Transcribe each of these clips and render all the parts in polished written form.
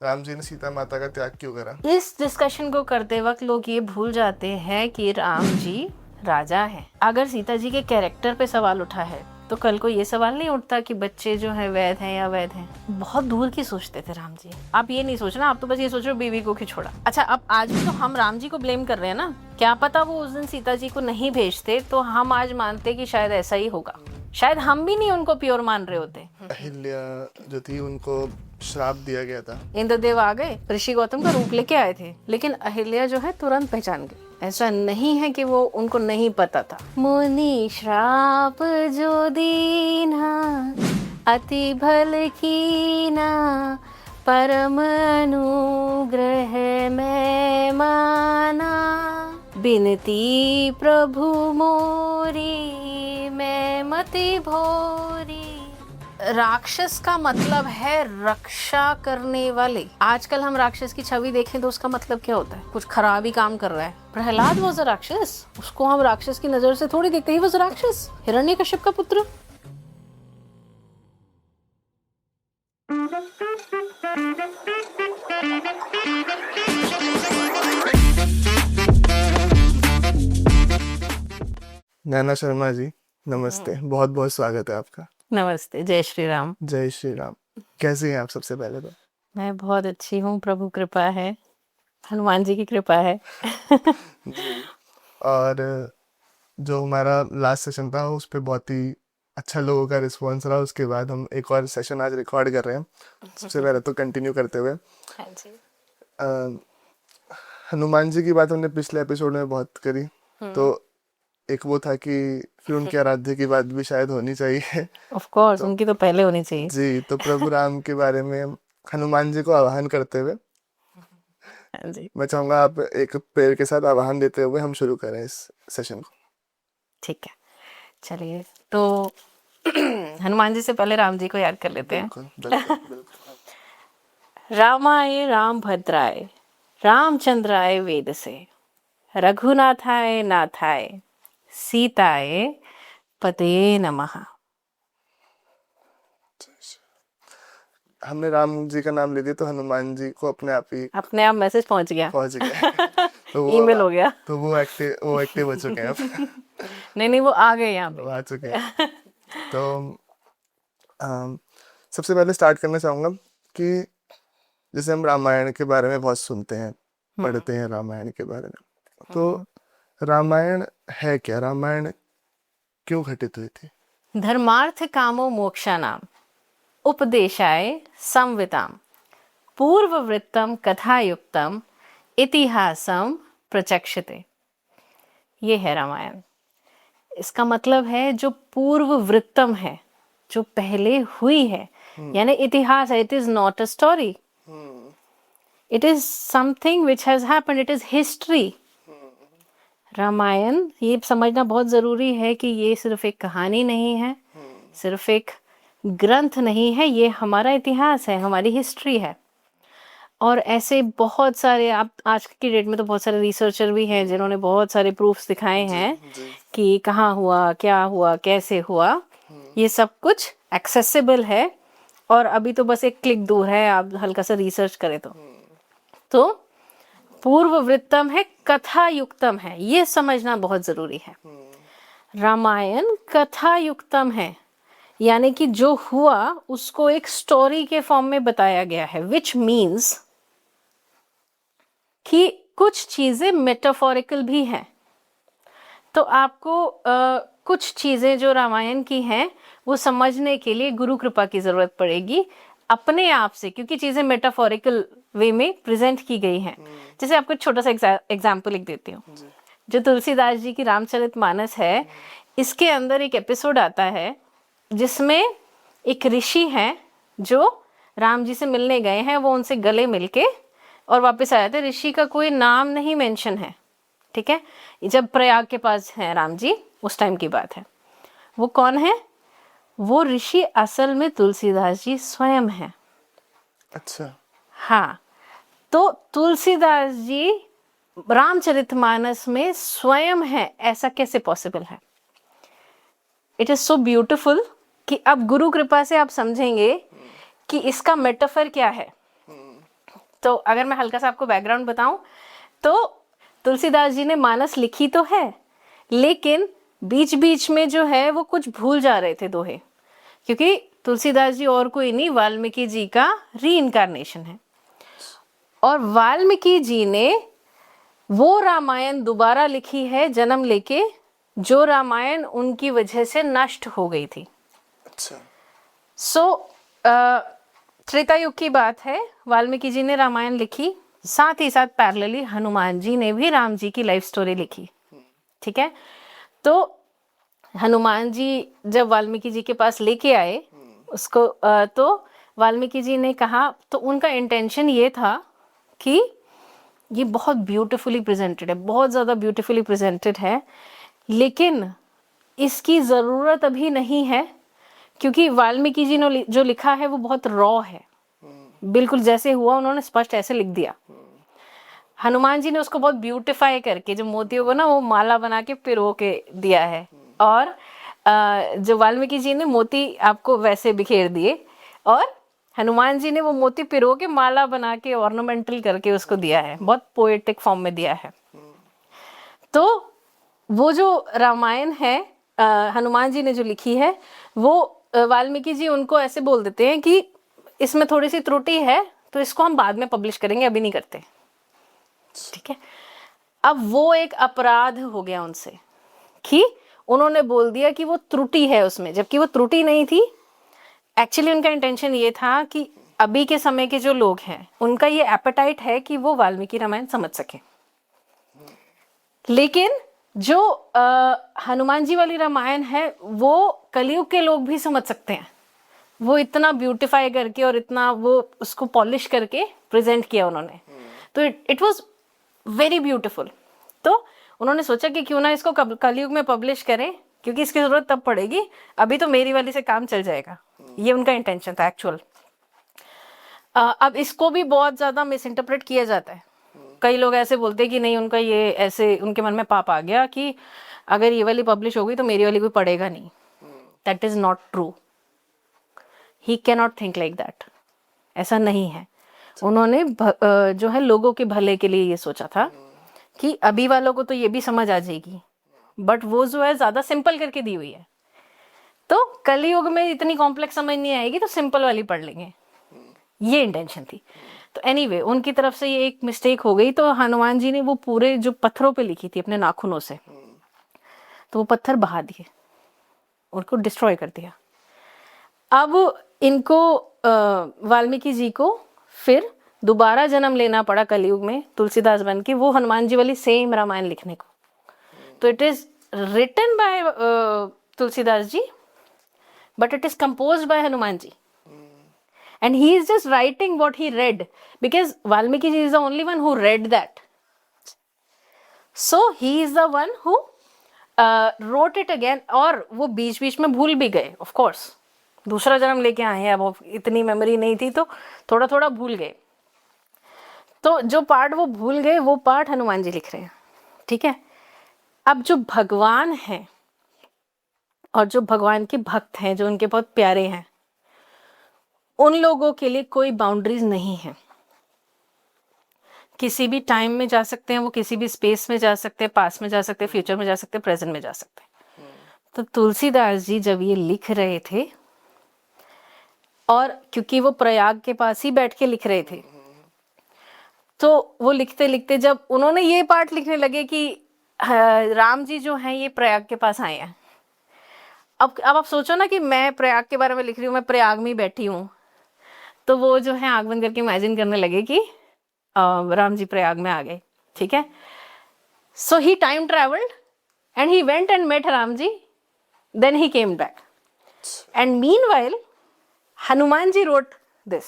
राम जी ने सीता माता का त्याग क्यों करा? इस डिस्कशन को करते वक्त लोग ये भूल जाते हैं कि राम जी राजा हैं। अगर सीता जी के कैरेक्टर पे सवाल उठा है तो कल को ये सवाल नहीं उठता कि बच्चे जो हैं वैध हैं या वैध हैं। बहुत दूर की सोचते थे राम जी। आप ये नहीं सोचना, आप तो बस ये सोच रहे हो बीवी को क्यों छोड़ा। अच्छा, अब आज भी तो हम राम जी को ब्लेम कर रहे हैं ना। क्या पता वो उस दिन सीता जी को नहीं भेजते तो हम आज मानते कि शायद ऐसा ही होगा। शायद हम भी नहीं उनको प्योर मान रहे होते। अहिल्या जो थी उनको श्राप दिया गया था। इंद्रदेव आ गए, ऋषि गौतम का रूप लेके आए थे, लेकिन अहिल्या जो है तुरंत पहचान गई। ऐसा नहीं है कि वो उनको नहीं पता था। मुनि श्राप जो दीना अति भल कीना, परम अनुग्रह मैं माना, बिनती प्रभु मोरी मैं मति भोरी। राक्षस का मतलब है रक्षा करने वाले। आजकल हम राक्षस की छवि देखें तो उसका मतलब क्या होता है? कुछ खराब ही काम कर रहा है। प्रहलाद वाज अ राक्षस, उसको हम राक्षस की नजर से थोड़ी देखते। ही वाज अ राक्षस, हिरण्यकश्यप का पुत्र। नैना शर्मा जी नमस्ते, बहुत बहुत स्वागत है आपका। नमस्ते, जय श्री राम। जय श्री राम। कैसे हैं आप? सबसे पहले तो मैं बहुत अच्छी हूँ, प्रभु कृपा है, हनुमान जी की कृपा है। जी। और जो हमारा लास्ट सेशन था उस पर बहुत ही अच्छा लोगों का रिस्पॉन्स रहा। उसके बाद हम एक और सेशन आज रिकॉर्ड कर रहे हैं। सबसे पहले तो कंटिन्यू करते हुए हाँ जी। अ, हनुमान जी की बात हमने पिछले एपिसोड में बहुत करी, तो एक वो था कि फिर उनके आराध्य की बात भी शायद होनी चाहिए। ऑफ कोर्स, तो उनकी तो पहले होनी चाहिए। जी, तो प्रभु राम के बारे में हनुमान जी को आह्वान करते हुए हाँ जी, मैं चाहूंगा आप एक पेड़ के साथ आह्वान देते हुए हम शुरू करें इस सेशन को। ठीक है, चलिए तो हनुमान जी से पहले राम जी को याद कर लेते हैं। बिल्कुल बिल्कुल बिल्कुल। रामाय राम भद्राय रामचंद्राय वेद से, रघुनाथाय नाथाय सीताय पतये नमः। हमने राम जी का नाम ले दिया तो हनुमान जी को अपने आप ही अपने आप मैसेज पहुंच गया। पहुंच गए। तो ईमेल हो गया। वो एक्टिव हो चुके हैं अब। नहीं, वो आ गए यहाँ वो पे। आ चुके हैं। तो अम, सबसे पहले स्टार्ट करना चाहूंगा कि जैसे हम रामायण के बारे में बहुत सुनते हैं, पढ़ते हैं रामायण के बारे में, तो रामायण है क्या? रामायण क्यों घटित हुई थी? धर्मार्थ कामो मोक्षाणाम उपदेशाय संविताम, पूर्ववृत्तम कथायुक्तम इतिहासम प्रचक्षते। ये है रामायण। इसका मतलब है जो पूर्व वृत्तम है, जो पहले हुई है, यानी इतिहास है। It is not a story, it is something which has happened, it is history. Ramayan ये समझना बहुत ज़रूरी है कि ये सिर्फ एक कहानी नहीं है, सिर्फ एक ग्रंथ नहीं है, ये हमारा इतिहास है, हमारी हिस्ट्री है। और ऐसे बहुत सारे, आप आज की डेट में तो बहुत सारे रिसर्चर भी हैं जिन्होंने बहुत सारे प्रूफ्स दिखाए हैं कि कहाँ हुआ, क्या हुआ, कैसे हुआ। ये सब कुछ एक्सेसिबल है और अभी तो बस एक क्लिक दूर है, आप हल्का सा रिसर्च करें तो पूर्व वृत्तम है, कथा युक्तम है, ये समझना बहुत जरूरी है। रामायण कथा युक्तम है, यानी कि जो हुआ उसको एक स्टोरी के फॉर्म में बताया गया है, विच मीन्स कि कुछ चीजें मेटाफोरिकल भी हैं। तो आपको कुछ चीजें जो रामायण की हैं वो समझने के लिए गुरु कृपा की जरूरत पड़ेगी अपने आप से, क्योंकि चीजें मेटाफोरिकल वे में प्रेजेंट की गई हैं। जैसे आपको एक छोटा सा एग्जाम्पल लिख देती हूँ। जो तुलसीदास जी की रामचरितमानस है, इसके अंदर एक एपिसोड आता है जिसमें एक ऋषि हैं जो राम जी से मिलने गए हैं, वो उनसे गले मिलके और वापस आए थे। ऋषि का कोई नाम नहीं मेंशन है, ठीक है। जब प्रयाग के पास है राम जी, उस टाइम की बात है। वो कौन है? वो ऋषि असल में तुलसीदास जी स्वयं हैं। अच्छा। हाँ, तो तुलसीदास जी रामचरितमानस में स्वयं है, ऐसा कैसे पॉसिबल है? इट इज सो ब्यूटिफुल कि अब गुरु कृपा से आप समझेंगे कि इसका मेटाफर क्या है। तो अगर मैं हल्का सा आपको बैकग्राउंड बताऊं तो तुलसीदास जी ने मानस लिखी तो है, लेकिन बीच बीच में जो है वो कुछ भूल जा रहे थे दोहे, क्योंकि तुलसीदास जी और कोई नहीं, वाल्मीकि जी का रीइंकारनेशन है। और वाल्मीकि जी ने वो रामायण दोबारा लिखी है जन्म लेके, जो रामायण उनकी वजह से नष्ट हो गई थी। अच्छा। सो त्रेता युग की बात है, वाल्मीकि जी ने रामायण लिखी, साथ ही साथ पैरेलली हनुमान जी ने भी राम जी की लाइफ स्टोरी लिखी। ठीक है, तो हनुमान जी जब वाल्मीकि जी के पास लेके आए उसको, तो वाल्मीकि जी ने कहा, तो उनका इंटेंशन ये था कि ये बहुत ब्यूटीफुली प्रेजेंटेड है, बहुत ज़्यादा ब्यूटीफुली प्रेजेंटेड है, लेकिन इसकी ज़रूरत अभी नहीं है, क्योंकि वाल्मीकि जी ने जो लिखा है वो बहुत रॉ है, बिल्कुल जैसे हुआ उन्होंने स्पष्ट ऐसे लिख दिया। हनुमान जी ने उसको बहुत ब्यूटिफाई करके जो मोतियों को ना वो माला बना के पिरो के दिया है, और जो वाल्मीकि जी ने मोती आपको वैसे बिखेर दिए, और हनुमान जी ने वो मोती पिरो के माला बना के ऑर्नामेंटल करके उसको दिया है, बहुत पोएटिक फॉर्म में दिया है। तो वो जो रामायण है हनुमान जी ने जो लिखी है, वो वाल्मीकि जी उनको ऐसे बोल देते हैं कि इसमें थोड़ी सी त्रुटि है, तो इसको हम बाद में पब्लिश करेंगे, अभी नहीं करते। ठीक है, अब वो एक अपराध हो गया उनसे कि उन्होंने बोल दिया कि वो त्रुटि है उसमें, जबकि वो त्रुटि नहीं थी। एक्चुअली उनका इंटेंशन ये था कि अभी के समय के जो लोग हैं उनका ये एपेटाइट है कि वो वाल्मीकि रामायण समझ सके, लेकिन जो हनुमान जी वाली रामायण है वो कलयुग के लोग भी समझ सकते हैं। वो इतना ब्यूटिफाई करके और इतना वो उसको पॉलिश करके प्रेजेंट किया उन्होंने, तो इट वाज वेरी ब्यूटीफुल। तो उन्होंने सोचा कि क्यों ना इसको कलयुग में पब्लिश करें, क्योंकि इसकी जरूरत तब पड़ेगी, अभी तो मेरी वाली से काम चल जाएगा। ये उनका इंटेंशन था एक्चुअल। अब इसको भी बहुत ज्यादा मिस इंटरप्रेट किया जाता है। कई लोग ऐसे बोलते हैं कि नहीं, उनका ये ऐसे उनके मन में पाप आ गया कि अगर ये वाली पब्लिश होगी तो मेरी वाली कोई पढ़ेगा नहीं। That is not true. He can not think like that. ऐसा नहीं है। उन्होंने जो है लोगों के भले के लिए ये सोचा था कि अभी वालों को तो ये भी समझ आ जाएगी, बट वो जो है ज्यादा सिंपल करके दी हुई है, तो कलयुग में इतनी कॉम्प्लेक्स समझ नहीं आएगी तो सिंपल वाली पढ़ लेंगे, ये इंटेंशन थी। तो एनीवे उनकी तरफ से ये एक मिस्टेक हो गई। तो हनुमान जी ने वो पूरे जो पत्थरों पे लिखी थी अपने नाखूनों से, तो वो पत्थर बहा दिए, उनको डिस्ट्रॉय कर दिया। अब इनको वाल्मीकि जी को फिर दोबारा जन्म लेना पड़ा कलयुग में तुलसीदास बन के, वो हनुमान जी वाली सेम रामायण लिखने को। तो it is written by Tulsidas ji, but it is composed by Hanuman ji, and he is just writing what he read, because Valmiki ji is the only one who read that, so he is the one who wrote it again। और वो बीच बीच में भूल भी गए, of course दूसरा जन्म लेके आए हैं, अब इतनी मेमोरी नहीं थी तो थोड़ा थोड़ा भूल गए। तो जो पार्ट वो भूल गए वो पार्ट हनुमान जी लिख रहे हैं। ठीक है, अब जो भगवान हैं और जो भगवान के भक्त हैं, जो उनके बहुत प्यारे हैं, उन लोगों के लिए कोई बाउंड्रीज नहीं है। किसी भी टाइम में जा सकते हैं, वो किसी भी स्पेस में जा सकते हैं, पास में जा सकते हैं, फ्यूचर में जा सकते हैं, प्रेजेंट में जा सकते हैं। तो तुलसीदास जी जब ये लिख रहे थे, और क्योंकि वो प्रयाग के पास ही बैठ के लिख रहे थे, तो वो लिखते लिखते जब उन्होंने ये पार्ट लिखने लगे कि राम जी जो हैं ये प्रयाग के पास आए हैं। अब आप सोचो ना कि मैं प्रयाग के बारे में लिख रही हूँ, मैं प्रयाग में ही बैठी हूँ, तो वो जो है आंख बंद करके इमेजिन करने लगे कि राम जी प्रयाग में आ गए। ठीक है, so he time travelled and he went and met Ram ji, then he came back, and meanwhile Hanuman ji wrote this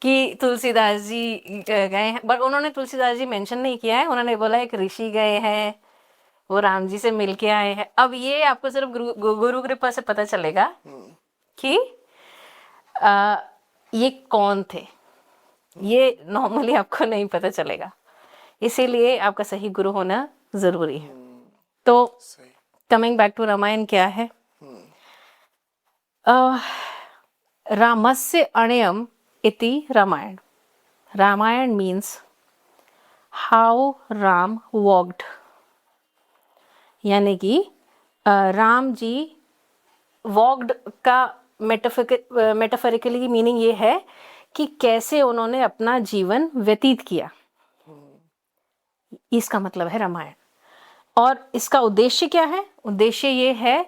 कि तुलसीदास जी गए हैं, बट उन्होंने तुलसीदास जी मेंशन नहीं किया है। उन्होंने बोला एक ऋषि गए हैं, वो राम जी से मिल के आए हैं। अब ये आपको सिर्फ गुरु कृपा से पता चलेगा कि ये कौन थे, ये नॉर्मली आपको नहीं पता चलेगा, इसीलिए आपका सही गुरु होना जरूरी है। तो कमिंग बैक टू रामायण क्या है, रामस्य अण्यम इति Ramayan. Ramayan means how Ram walked, यानी कि राम जी वॉक्ड का मेटाफोरिकली मीनिंग ये है कि कैसे उन्होंने अपना जीवन व्यतीत किया, इसका मतलब है रामायण। और इसका उद्देश्य क्या है? उद्देश्य ये है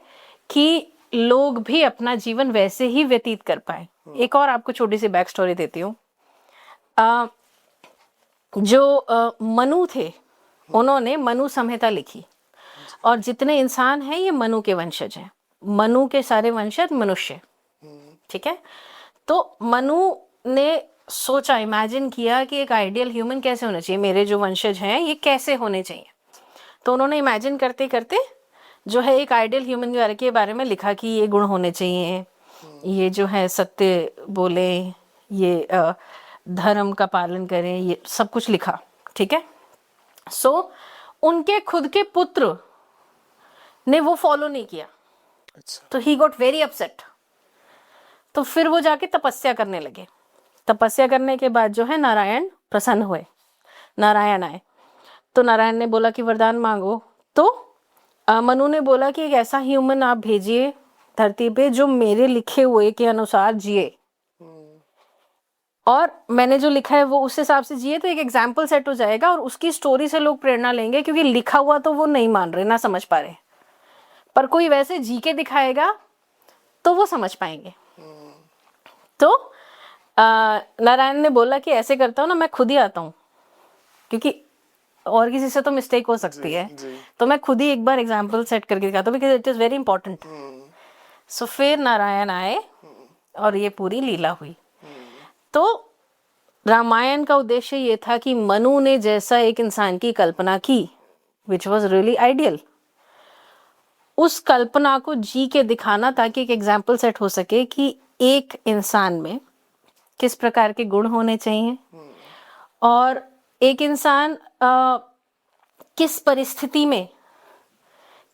कि लोग भी अपना जीवन वैसे ही व्यतीत कर पाए। एक और आपको छोटी सी बैक स्टोरी देती हूँ। जो मनु थे, उन्होंने मनु संहिता लिखी, और जितने इंसान हैं ये मनु के वंशज हैं। मनु के सारे वंशज मनुष्य, ठीक है। तो मनु ने सोचा, इमेजिन किया कि एक आइडियल ह्यूमन कैसे होना चाहिए, मेरे जो वंशज हैं ये कैसे होने चाहिए। तो उन्होंने इमेजिन करते करते जो है एक आइडियल ह्यूमन के बारे में लिखा कि ये गुण होने चाहिए, ये जो है सत्य बोले, ये धर्म का पालन करें, ये सब कुछ लिखा, ठीक है। सो उनके खुद के पुत्र ने वो फॉलो नहीं किया, अच्छा। तो ही गॉट वेरी अपसेट। तो फिर वो जाके तपस्या करने लगे। तपस्या करने के बाद जो है नारायण प्रसन्न हुए, नारायण आए। तो नारायण ने बोला कि वरदान मांगो। तो मनु ने बोला कि एक ऐसा ह्यूमन आप भेजिए धरती पे जो मेरे लिखे हुए के अनुसार जिए, और मैंने जो लिखा है वो उस हिसाब से जिए, तो एक एग्जाम्पल सेट हो जाएगा और उसकी स्टोरी से लोग प्रेरणा लेंगे, क्योंकि लिखा हुआ तो वो नहीं मान रहे, ना समझ पा रहे, पर कोई वैसे जी के दिखाएगा तो वो समझ पाएंगे। तो नारायण ने बोला कि ऐसे करता हूँ ना, मैं खुद ही आता हूँ, क्योंकि और किसी से तो मिस्टेक हो सकती है, तो मैं खुद ही एक बार एग्जाम्पल सेट करके दिखाता हूँ, because it is very important. So फिर नारायण आए और ये पूरी लीला हुई। तो रामायण का उद्देश्य ये था कि मनु ने जैसा एक इंसान की कल्पना की, विच वॉज रियली आइडियल, उस कल्पना को जी के दिखाना, ताकि एक एग्जाम्पल सेट हो सके कि एक इंसान में किस प्रकार के गुण होने चाहिए, और एक इंसान किस परिस्थिति में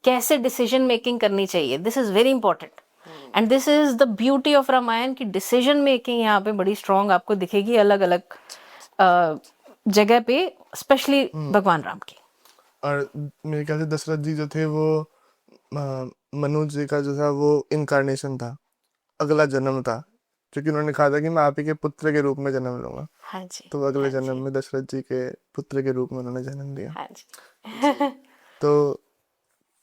कैसे डिसीजन मेकिंग करनी चाहिए। This is very important, and this is the beauty of Ramayan की डिसीजन मेकिंग यहाँ पे बड़ी स्ट्रांग आपको दिखेगी अलग अलग जगह पे, स्पेशली भगवान राम की। और मेरे ख्याल से दशरथ जी जो थे वो मनु जी का जो था वो इनकारनेशन था, अगला जन्म था, क्योंकि उन्होंने कहा था कि मैं आप ही के पुत्र के रूप में जन्म लूंगा। हाँ जी, तो अगले हाँ जन्म जी, में दशरथ जी के पुत्र के रूप में उन्होंने जन्म लिया। हाँ जी। तो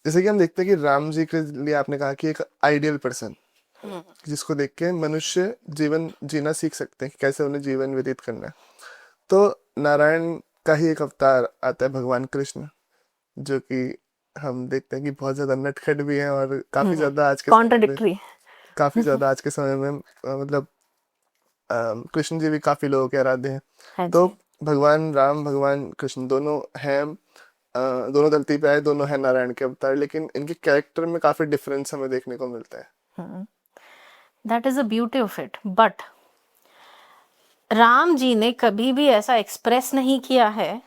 जैसे कि हम देखते हैं कि राम जी के लिए आपने कहा कि एक आइडियल पर्सन जिसको देख के मनुष्य जीवन जीना सीख सकते हैं कि कैसे उन्हें जीवन व्यतीत करना है। तो नारायण का ही एक अवतार आता है भगवान कृष्ण, जो कि हम देखते हैं कि बहुत ज्यादा नटखट भी हैं और काफी ज्यादा आज के समय में कॉन्ट्राडिक्टरी। काफी ज्यादा आज के समय में मतलब कृष्ण जी भी काफी लोगों के आराध्य हैं। हाँ तो जी, भगवान राम भगवान कृष्ण दोनों हैं, दोनों धरती पे आए, दोनों हैं नारायण के अवतार, लेकिन इनके कैरेक्टर में काफी डिफरेंस हमें देखने को मिलता है। That is the beauty of it. But Ram ji ने कभी भी ऐसा एक्सप्रेस नहीं किया है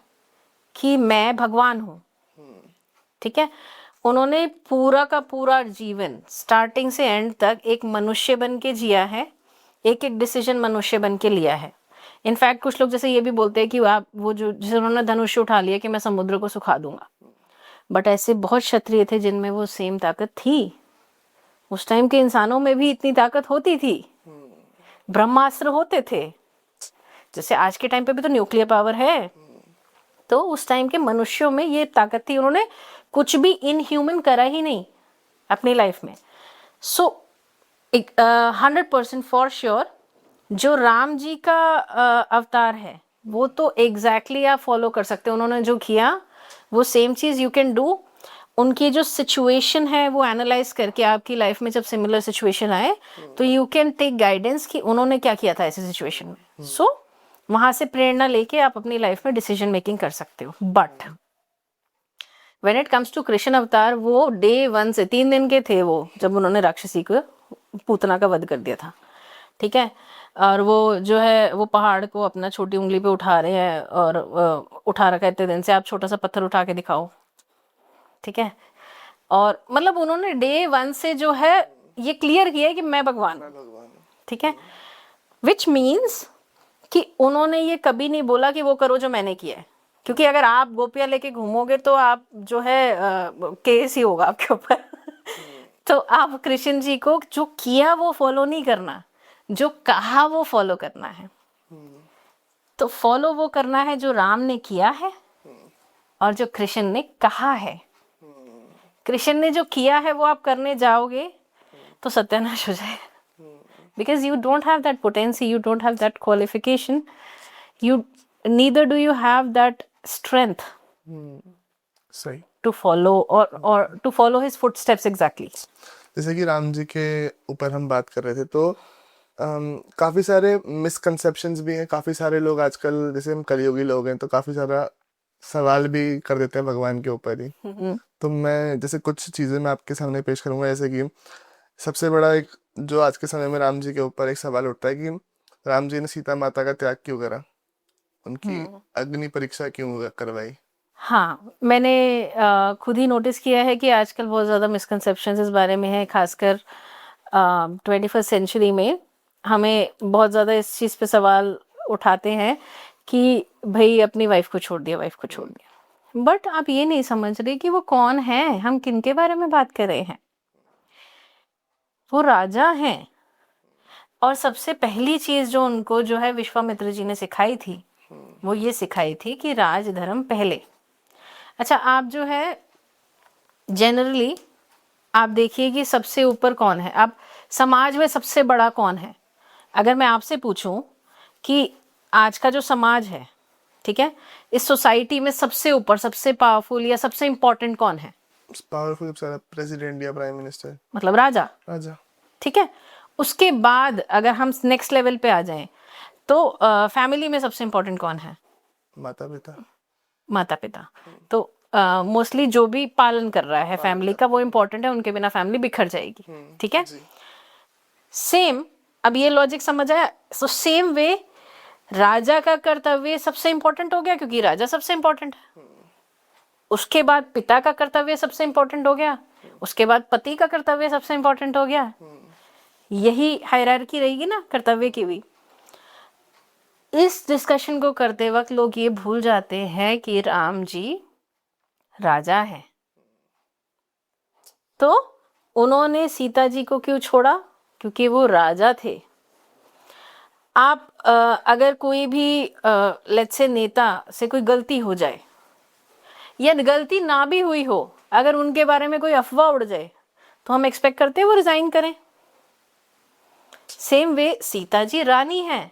कि मैं भगवान हूं, ठीक है। उन्होंने पूरा का पूरा जीवन स्टार्टिंग से एंड तक एक मनुष्य बन के जिया है, एक एक डिसीजन मनुष्य बन के लिया है। इनफैक्ट कुछ लोग जैसे ये भी बोलते हैं कि आप वो जो जिसे उन्होंने धनुष उठा लिया कि मैं समुद्र को सुखा दूंगा, बट ऐसे बहुत क्षत्रिय थे जिनमें वो सेम ताकत थी। उस टाइम के इंसानों में भी इतनी ताकत होती थी, ब्रह्मास्त्र होते थे, जैसे आज के टाइम पे भी तो न्यूक्लियर पावर है। तो उस टाइम के मनुष्यों में ये ताकत थी, उन्होंने कुछ भी इनह्यूमन करा ही नहीं अपनी लाइफ में। सो 100% फॉर श्योर जो राम जी का अवतार है वो तो एग्जैक्टली आप फॉलो कर सकते हो। उन्होंने जो किया वो सेम चीज यू कैन डू। उनकी जो सिचुएशन है वो एनालाइज करके आपकी लाइफ में जब सिमिलर सिचुएशन आए तो यू कैन टेक गाइडेंस कि उन्होंने क्या किया था ऐसी सिचुएशन में। सो वहां से प्रेरणा लेके आप अपनी लाइफ में डिसीजन मेकिंग कर सकते हो। But when it comes to Krishna अवतार, वो डे 1 से 3 दिन के थे वो जब उन्होंने राक्षसी को पूतना का वध कर दिया था, ठीक है। और वो जो है वो पहाड़ को अपना छोटी उंगली पे उठा रहे हैं और उठा रखा है इतने दिन से, आप छोटा सा पत्थर उठा के दिखाओ, ठीक है। और मतलब उन्होंने डे 1 से जो है ये क्लियर किया है कि मैं भगवान हूं, ठीक है। विच मीन्स कि उन्होंने ये कभी नहीं बोला कि वो करो जो मैंने किया है, क्योंकि अगर आप गोपियां लेके घूमोगे तो आप जो है केस ही होगा आपके ऊपर। तो आप कृष्ण जी को जो किया वो फॉलो नहीं करना, जो कहा वो फॉलो करना है। तो फॉलो वो करना है जो राम ने किया है और जो कृष्ण ने कहा है। कृष्ण ने जो किया है वो आप करने जाओगे तो सत्यानाश हो जाएगा, because you don't have that potency, you don't have that qualification, you neither do you have that strength सही। to follow or to follow his footsteps exactly. जैसे कि राम जी के ऊपर हम बात कर रहे थे, तो काफी सारे मिसकंसेप्शंस भी हैं। काफी सारे लोग आजकल, जैसे हम कलयुगी लोग हैं, तो काफी सारा सवाल भी कर देते हैं भगवान के ऊपर ही। तो मैं जैसे कुछ चीजें मैं आपके सामने पेश करूंगा। जैसे कि सबसे बड़ा एक जो आज के समय में राम जी के ऊपर एक सवाल उठता है कि राम जी ने सीता माता का त्याग क्यों करा, उनकी अग्नि परीक्षा क्यों करवाई। हाँ, मैंने खुद ही नोटिस किया है कि आजकल बहुत ज़्यादा मिसकंसेप्शंस इस बारे में है, खासकर 21st सेंचुरी में हमें बहुत ज़्यादा इस चीज़ पे सवाल उठाते हैं कि भाई अपनी वाइफ को छोड़ दिया, वाइफ को छोड़ दिया, बट आप ये नहीं समझ रहे कि वो कौन है, हम किन के बारे में बात कर रहे हैं। वो राजा हैं, और सबसे पहली चीज़ जो उनको जो है विश्वामित्र जी ने सिखाई थी वो ये सिखाई थी कि राज धर्म पहले। अच्छा, आप जो है जनरली आप देखिए कि सबसे ऊपर कौन है, आप समाज में सबसे बड़ा कौन है। अगर मैं आपसे पूछूं कि आज का जो समाज है, ठीक है, इस सोसाइटी में सबसे ऊपर, सबसे पावरफुल या सबसे इंपॉर्टेंट कौन है? पावरफुल प्रेसिडेंट या प्राइम मिनिस्टर, मतलब राजा। राजा। ठीक है, उसके बाद अगर हम नेक्स्ट लेवल पे आ जाएं तो फैमिली में सबसे इंपॉर्टेंट कौन है? माता पिता। माता पिता। तो मोस्टली जो भी पालन कर रहा है फैमिली का वो इंपॉर्टेंट है, उनके बिना फैमिली बिखर जाएगी। ठीक है, सेम। अब ये लॉजिक समझ आया? सो सेम वे राजा का कर्तव्य सबसे इंपॉर्टेंट हो गया क्योंकि राजा सबसे इंपॉर्टेंट है। उसके बाद पिता का कर्तव्य सबसे इंपॉर्टेंट हो गया, उसके बाद पति का कर्तव्य सबसे इंपॉर्टेंट हो गया। यही हायरार्की रहेगी ना कर्तव्य की भी। इस डिस्कशन को करते वक्त लोग ये भूल जाते हैं कि राम जी राजा हैं। तो उन्होंने सीता जी को क्यों छोड़ा? क्योंकि वो राजा थे। आप अगर कोई भी लेट्स से नेता से कोई गलती हो जाए या गलती ना भी हुई हो, अगर उनके बारे में कोई अफवाह उड़ जाए तो हम एक्सपेक्ट करते हैं वो रिजाइन करें। सेम वे सीता जी रानी हैं,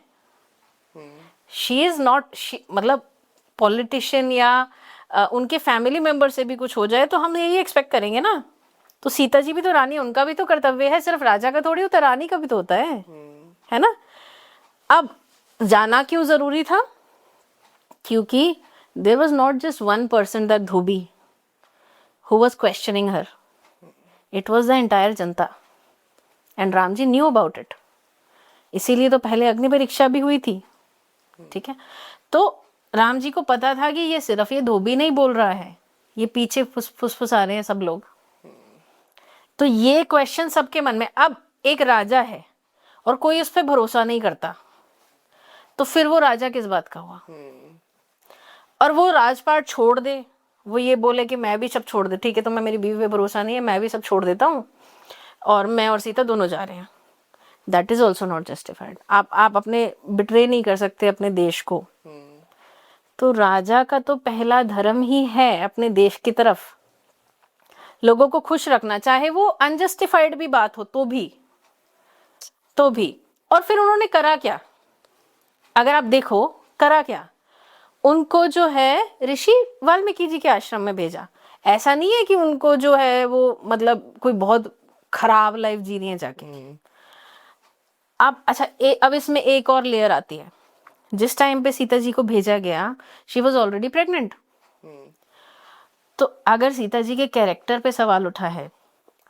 शी इज नॉट, मतलब पॉलिटिशियन या उनके फैमिली मेंबर से भी कुछ हो जाए तो हम यही एक्सपेक्ट करेंगे ना। तो सीता जी भी तो रानी, उनका भी तो कर्तव्य है, सिर्फ राजा का थोड़ी होता, रानी का भी तो होता है ना। अब जाना क्यों जरूरी था? क्योंकि there was not just one person, that धोबी who was questioning her, it was the entire जनता, and Ram ji knew about it. इसीलिए तो पहले अग्नि परीक्षा भी हुई थी। ठीक है, तो राम जी को पता था कि ये सिर्फ ये धोबी नहीं बोल रहा है, ये पीछे फुसफुसा रहे हैं सब लोग। तो ये क्वेश्चन सबके मन में। अब एक राजा है और कोई उस पर भरोसा नहीं करता, तो फिर वो राजा किस बात का हुआ? और वो राजपाट छोड़ दे, वो ये बोले कि मैं भी सब छोड़ दे, ठीक है, तो मैं, मेरी बीवी पे भरोसा नहीं है, मैं भी सब छोड़ देता हूँ और मैं और सीता दोनों जा रहे हैं, that is also not justified. आप अपने बिट्रे नहीं कर सकते अपने देश को। तो राजा का तो पहला धर्म ही है अपने देश की तरफ लोगों को खुश रखना, चाहे वो अनजस्टिफाइड भी बात हो तो भी। और फिर उन्होंने करा क्या? अगर आप देखो करा क्या, उनको जो है ऋषि वाल्मीकि जी के आश्रम में भेजा। ऐसा नहीं है कि उनको जो है वो मतलब कोई बहुत खराब लाइफ जी रही है जाके। अब अच्छा, अब इसमें एक और लेयर आती है। जिस टाइम पे सीता जी को भेजा गया, शी वॉज ऑलरेडी प्रेग्नेंट। तो अगर सीता जी के कैरेक्टर पे सवाल उठा है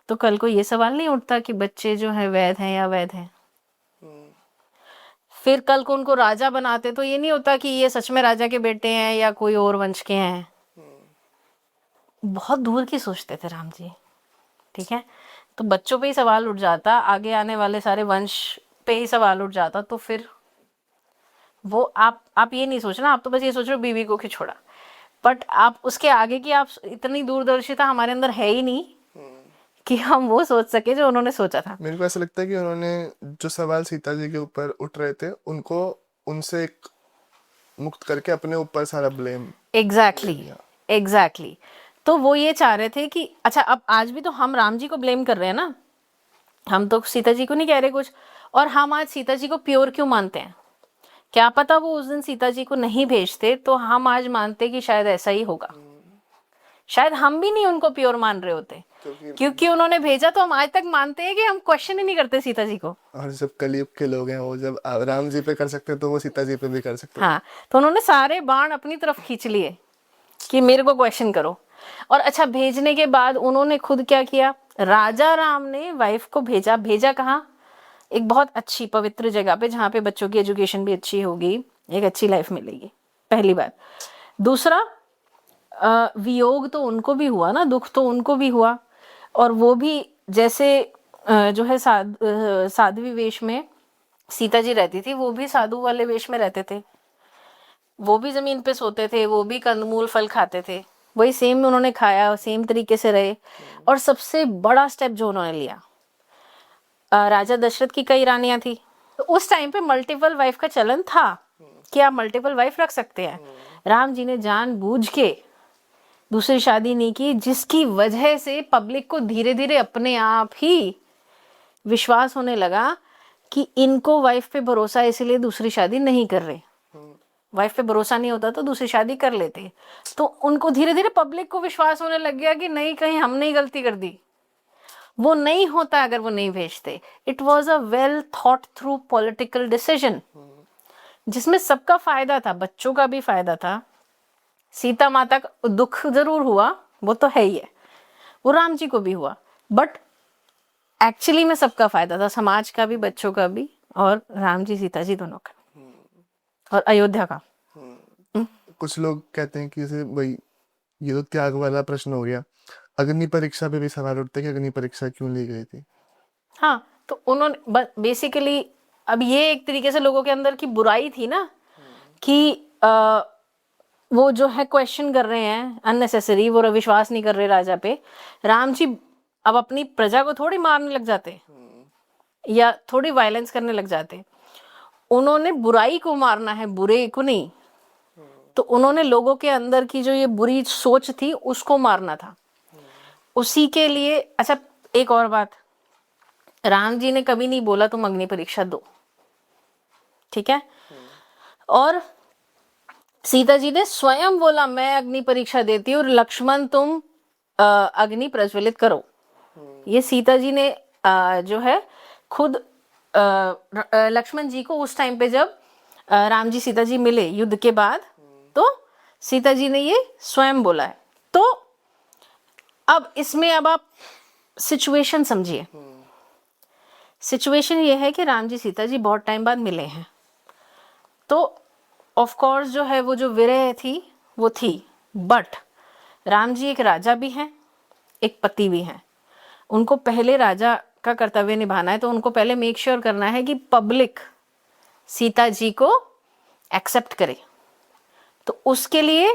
तो कल को ये सवाल नहीं उठता कि बच्चे जो है वैध हैं या वैध हैं। फिर कल को उनको राजा बनाते तो ये नहीं होता कि ये सच में राजा के बेटे हैं या कोई और वंश के हैं। बहुत दूर की सोचते थे राम जी। ठीक है, तो बच्चों पे ही सवाल उठ जाता, आगे आने वाले सारे वंश पे ही सवाल उठ जाता, तो फिर वो आप ये नहीं सोचना, आप तो बस ये सोच रहे हो बीवी को क्यों छोड़ा, बट आप उसके आगे की आप इतनी दूरदर्शिता हमारे अंदर है ही नहीं कि हम वो सोच सके जो उन्होंने सोचा था। मेरे को ऐसा लगता है कि उन्होंने जो सवाल सीता जी के ऊपर उठ रहे थे उनको उनसे एक मुक्त करके अपने ऊपर सारा ब्लेम ले एग्जैक्टली लिया। एग्जैक्टली। तो वो ये चाह रहे थे कि अच्छा, अब आज भी तो हम राम जी को ब्लेम कर रहे हैं ना, हम तो सीता जी को नहीं कह रहे कुछ। और हम आज सीता जी को प्योर क्यों मानते हैं? क्या पता वो उस दिन सीता जी को नहीं भेजते तो हम आज मानते कि शायद ऐसा ही होगा। शायद हम भी नहीं उनको प्योर मान रहे होते, क्योंकि उन्होंने भेजा तो हम आज तक मानते हैं कि हम क्वेश्चन ही नहीं करते सीता जी को। और जब कलयुग के लोग हैं वो जब राम जी पे कर सकते हैं तो वो सीता जी पे भी कर सकते हैं। हाँ, तो उन्होंने सारे बाण अपनी तरफ खींच लिए कि मेरे को क्वेश्चन करो। और अच्छा, भेजने के बाद उन्होंने खुद क्या किया? राजा राम ने वाइफ को भेजा। भेजा कहाँ? एक बहुत अच्छी पवित्र जगह पे, जहाँ पे बच्चों की एजुकेशन भी अच्छी होगी, एक अच्छी लाइफ मिलेगी, पहली बात। दूसरा, वियोग तो उनको भी हुआ ना, दुख तो उनको भी हुआ। और वो भी जैसे जो है साध्वी वेश में सीता जी रहती थी, वो भी साधु वाले वेश में रहते थे। वो भी जमीन पे सोते थे, वो भी कंदमूल फल खाते थे, वही सेम उन्होंने खाया, सेम तरीके से रहे। और सबसे बड़ा स्टेप जो उन्होंने लिया, राजा दशरथ की कई रानियां थी, तो उस टाइम पे मल्टीपल वाइफ का चलन था कि आप मल्टीपल वाइफ रख सकते हैं। राम जी ने जानबूझ के दूसरी शादी नहीं की, जिसकी वजह से पब्लिक को धीरे धीरे अपने आप ही विश्वास होने लगा कि इनको वाइफ पे भरोसा है, इसलिए दूसरी शादी नहीं कर रहे। वाइफ पे भरोसा नहीं होता तो दूसरी शादी कर लेते। तो उनको धीरे धीरे पब्लिक को विश्वास होने लग गया कि नहीं, कहीं हमने ही गलती कर दी। वो नहीं होता अगर वो नहीं भेजते। It was a well thought through political decision, जिसमें सबका फायदा था, बच्चों का भी फायदा था। सीता माता का दुख जरूर हुआ, वो तो है ही है, वो राम जी को भी हुआ, बट एक्चुअली में सबका फायदा था, समाज का भी, बच्चों का भी, और राम जी सीता जी दोनों का, और अयोध्या का। कुछ लोग कहते हैं कि जैसे भाई ये तो त्याग वाला प्रश्न हो गया, अग्नि परीक्षा पे भी सवाल उठते हैं कि अग्नि परीक्षा क्यों ली गई थी। हाँ, तो उन्होंने बेसिकली, अब ये एक तरीके से लोगों के अंदर की बुराई थी ना, कि वो जो है क्वेश्चन कर रहे हैं अननेसेसरी, वो विश्वास नहीं कर रहे राजा पे। राम जी अब अपनी प्रजा को थोड़ी मारने लग जाते या थोड़ी वायलेंस करने लग जाते, उन्होंने बुराई को मारना है, बुरे को नहीं। तो उन्होंने लोगों के अंदर की जो ये बुरी सोच थी उसको मारना था, उसी के लिए। अच्छा, एक और बात, राम जी ने कभी नहीं बोला तुम अग्नि परीक्षा दो, ठीक है, और सीता जी ने स्वयं बोला मैं अग्नि परीक्षा देती हूँ, और लक्ष्मण तुम अग्नि प्रज्वलित करो। ये सीता जी ने जो है खुद लक्ष्मण जी को उस टाइम पे जब राम जी सीता जी मिले युद्ध के बाद, तो सीता जी ने ये स्वयं बोला है। तो अब इसमें अब आप सिचुएशन समझिए। सिचुएशन ये है कि राम जी सीता जी बहुत टाइम बाद मिले हैं, तो ऑफ कोर्स जो है वो जो विरह थी वो थी, बट राम जी एक राजा भी हैं, एक पति भी हैं। उनको पहले राजा का कर्तव्य निभाना है, तो उनको पहले मेक श्योर करना है कि पब्लिक सीता जी को एक्सेप्ट करे। तो उसके लिए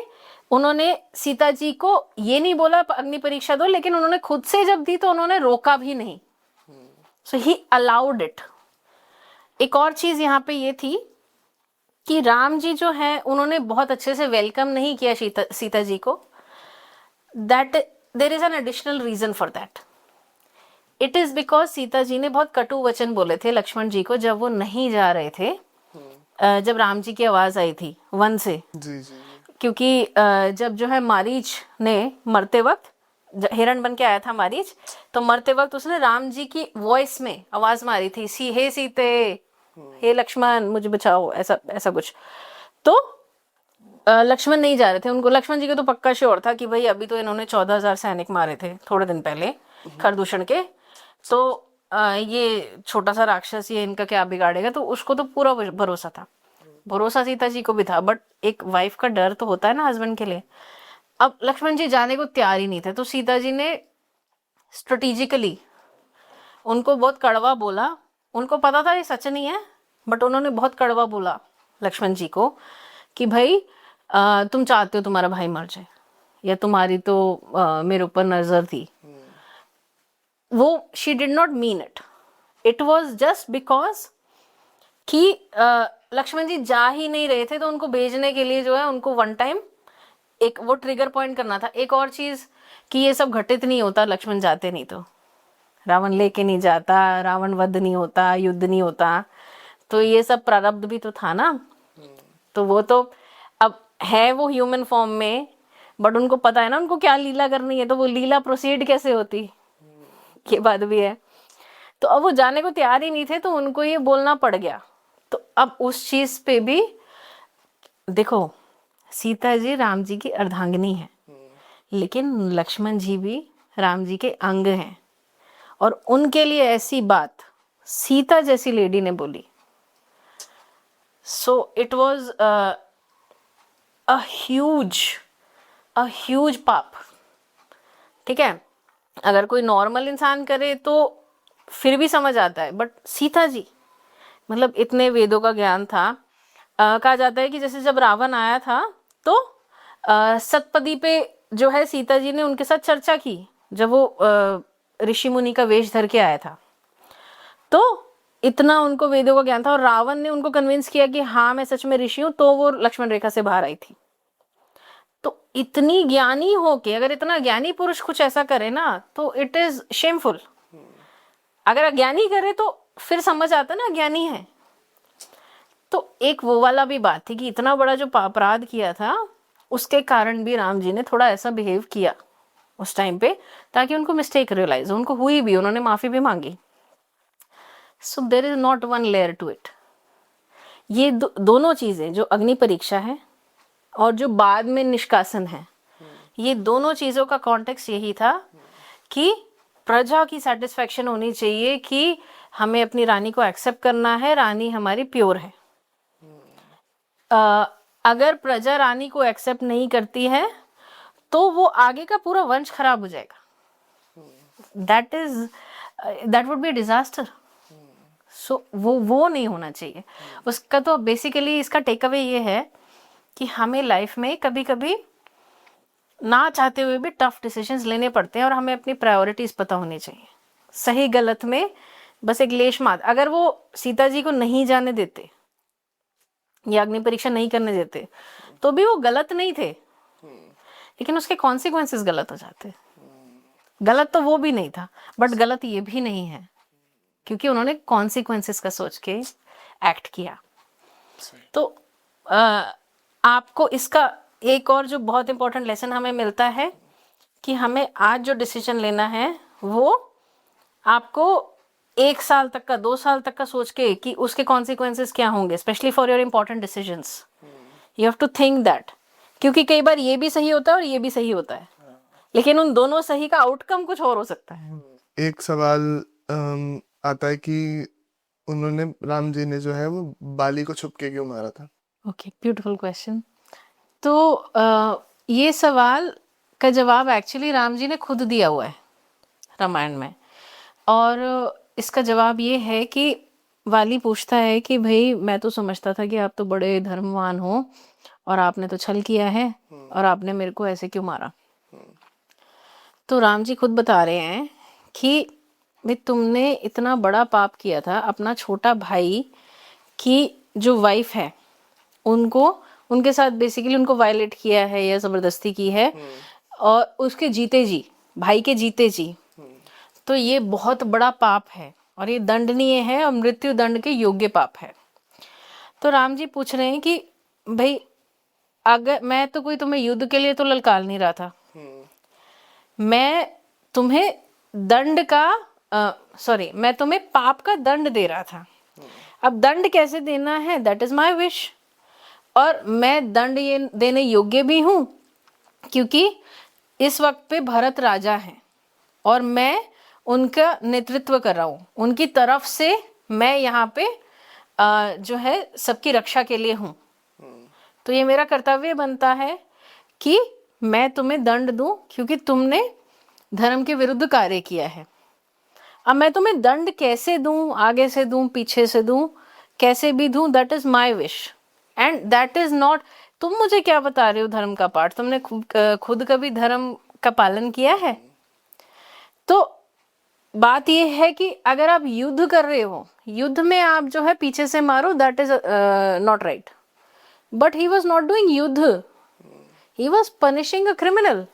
उन्होंने सीता जी को ये नहीं बोला अग्नि परीक्षा दो, लेकिन उन्होंने खुद से जब दी तो उन्होंने रोका भी नहीं, सो ही अलाउड इट। एक और चीज यहाँ पे ये थी कि राम जी जो है उन्होंने बहुत अच्छे से वेलकम नहीं किया सीता जी को। That there is an additional reason for that. It is because Sita ji ने बहुत कटु वचन बोले थे लक्ष्मण जी को जब वो नहीं जा रहे थे, जब राम जी की आवाज आई थी वन से। जी जी। क्योंकि जब जो है मारीच ने मरते वक्त, हिरण बन के आया था मारीच, तो मरते वक्त उसने राम जी की वॉइस में आवाज मारी थी, हे सीते, हे लक्ष्मण मुझे बचाओ, ऐसा ऐसा कुछ। तो लक्ष्मण नहीं जा रहे थे, उनको लक्ष्मण जी को तो पक्का श्योर था कि भाई अभी तो इन्होंने 14,000 सैनिक मारे थे थोड़े दिन पहले खरदूषण के, तो ये छोटा सा राक्षस ये इनका क्या बिगाड़ेगा, तो उसको तो पूरा भरोसा था। भरोसा सीता जी को भी था, बट एक वाइफ का डर तो होता है ना हस्बैंड के लिए। अब लक्ष्मण जी जाने को तैयार ही नहीं थे, तो सीता जी ने स्ट्रेटेजिकली उनको बहुत कड़वा बोला। उनको पता था ये सच नहीं है, बट उन्होंने बहुत कड़वा बोला लक्ष्मण जी को कि भाई तुम चाहते हो तुम्हारा भाई मर जाए, या तुम्हारी तो मेरे ऊपर नजर थी। वो she did not mean it, it was just because कि लक्ष्मण जी जा ही नहीं रहे थे, तो उनको भेजने के लिए जो है उनको वन टाइम एक वो ट्रिगर पॉइंट करना था। एक और चीज कि ये सब घटित नहीं होता लक्ष्मण जाते नहीं तो, रावण लेके नहीं जाता, रावण वध नहीं होता, युद्ध नहीं होता, तो ये सब प्रारब्ध भी तो था ना। तो वो तो अब है वो ह्यूमन फॉर्म में, बट उनको पता है ना उनको क्या लीला करनी है, तो वो लीला प्रोसीड कैसे होती, ये बात भी है। तो अब वो जाने को तैयार ही नहीं थे, तो उनको ये बोलना पड़ गया। तो अब उस चीज पे भी देखो, सीता जी राम जी की अर्धांगिनी है, लेकिन लक्ष्मण जी भी राम जी के अंग हैं, और उनके लिए ऐसी बात सीता जैसी लेडी ने बोली, so it was a huge पाप। ठीक है, अगर कोई नॉर्मल इंसान करे तो फिर भी समझ आता है, बट सीता जी मतलब इतने वेदों का ज्ञान था। कहा जाता है कि जैसे जब रावण आया था तो सतपदी पे जो है सीता जी ने उनके साथ चर्चा की, जब वो ऋषि मुनि का वेश धर के आया था, तो इतना उनको वेदों का ज्ञान था, और रावण ने उनको कन्विंस किया कि हाँ मैं सच में ऋषि हूं, तो वो लक्ष्मण रेखा से बाहर आई थी। तो इतनी ज्ञानी हो के अगर इतना ज्ञानी पुरुष कुछ ऐसा करे ना, तो इट इज शेमफुल। अगर अज्ञानी करे तो फिर समझ आता ना अज्ञानी है। तो एक वो वाला भी बात थी कि इतना बड़ा जो अपराध किया था, उसके कारण भी राम जी ने थोड़ा ऐसा बिहेव किया उस टाइम पे, ताकि उनको मिस्टेक रियलाइज, उनको हुई भी, उन्होंने माफी भी मांगी। So there is not one layer to it. ये दोनों चीजें, जो अग्नि परीक्षा है और जो बाद में निष्कासन है, ये दोनों चीजों का कॉन्टेक्स्ट यही था कि प्रजा की सेटिस्फेक्शन होनी चाहिए कि हमें अपनी रानी को एक्सेप्ट करना है, रानी हमारी प्योर है। अगर प्रजा रानी को एक्सेप्ट नहीं करती है तो वो आगे का पूरा वंश खराब हो जाएगा। That would be disaster. सो वो नहीं होना चाहिए। उसका तो बेसिकली इसका टेक अवे ये है कि हमें लाइफ में कभी कभी ना चाहते हुए भी टफ डिसीजंस लेने पड़ते हैं, और हमें अपनी प्रायोरिटीज पता होनी चाहिए। सही गलत में बस एक लेश मात्र, अगर वो सीता जी को नहीं जाने देते या अग्नि परीक्षा नहीं करने देते, तो भी वो गलत नहीं थे, लेकिन उसके कॉन्सिक्वेंसेस गलत हो जाते। गलत तो वो भी नहीं था, बट गलत ये भी नहीं है, क्योंकि उन्होंने कॉन्सिक्वेंसेस का सोच के एक्ट किया। तो आपको इसका एक और जो बहुत इंपॉर्टेंट लेसन हमें मिलता है कि हमें आज जो डिसीजन लेना है वो आपको 1 साल तक का, 2 साल तक का सोच के कि उसके कॉन्सिक्वेंसेस क्या होंगे, specially for your important decisions. You have to think that, क्योंकि कई बार ये भी सही होता है और ये भी सही होता है, लेकिन उन दोनों सही का आउटकम कुछ और हो सकता है। एक सवाल आता है कि उन्होंने, राम जी ने जो है वो बाली को छुप के क्यों मारा था? Okay, beautiful question. तो ये सवाल का जवाब एक्चुअली राम जी ने खुद दिया हुआ है रामायण में, और इसका जवाब ये है कि वाली पूछता है कि भाई मैं तो समझता था कि आप तो बड़े धर्मवान हो और आपने तो छल किया है और आपने मेरे को ऐसे क्यों मारा। तो राम जी खुद बता रहे हैं कि भाई तुमने इतना बड़ा पाप किया था, अपना छोटा भाई की जो वाइफ है उनको, उनके साथ बेसिकली उनको वायलेट किया है या जबरदस्ती की है, और उसके जीते जी, भाई के जीते जी। तो ये बहुत बड़ा पाप है और ये दंडनीय है और मृत्यु दंड के योग्य पाप है। तो राम जी पूछ रहे हैं कि भाई अगर मैं तो कोई तुम्हें युद्ध के लिए तो ललकार नहीं रहा था, मैं तुम्हें दंड का मैं तुम्हें पाप का दंड दे रहा था। अब दंड कैसे देना है, दैट इज माई विश, और मैं दंड ये देने योग्य भी हूं क्योंकि इस वक्त पे भरत राजा हैं और मैं उनका नेतृत्व कर रहा हूं, उनकी तरफ से मैं यहाँ पे जो है सबकी रक्षा के लिए हूं। तो ये मेरा कर्तव्य बनता है कि मैं तुम्हें दंड दूं क्योंकि तुमने धर्म के विरुद्ध कार्य किया है। अब मैं तुम्हें दंड कैसे दूं, आगे से दूं, पीछे से दूं, कैसे भी दूं, that is my wish and that is not, तुम मुझे क्या बता रहे हो धर्म का पाठ, तुमने खुद कभी धर्म का पालन किया है? तो बात ये है कि अगर आप युद्ध कर रहे हो, युद्ध में आप जो है पीछे से मारो, that is not right, but he was not doing युद्ध, he was punishing a criminal.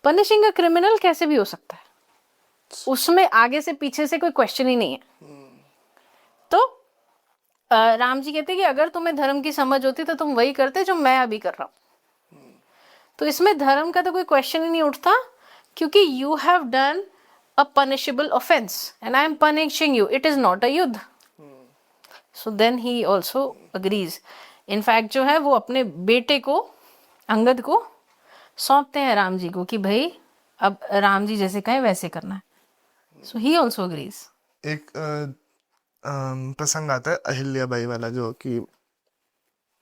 Punishing a criminal कैसे भी हो सकता है, उसमें आगे से पीछे से कोई क्वेश्चन ही नहीं है। तो राम जी कहते हैं कि अगर तुम्हें धर्म की समझ होती तो तुम वही करते जो मैं अभी कर रहा हूं। तो इसमें धर्म का तो कोई क्वेश्चन ही नहीं उठता, क्योंकि you have done a punishable offense and I am punishing you, it is not a युद्ध। So then he also agrees. In fact जो है वो अपने बेटे को, अंगद को सौंपते हैं राम जी को कि भाई अब राम जी जैसे कहें वैसे करना है। सो ही ऑल्सो अग्रीज। एक प्रसंग आता है अहिल्या बाई वाला, जो कि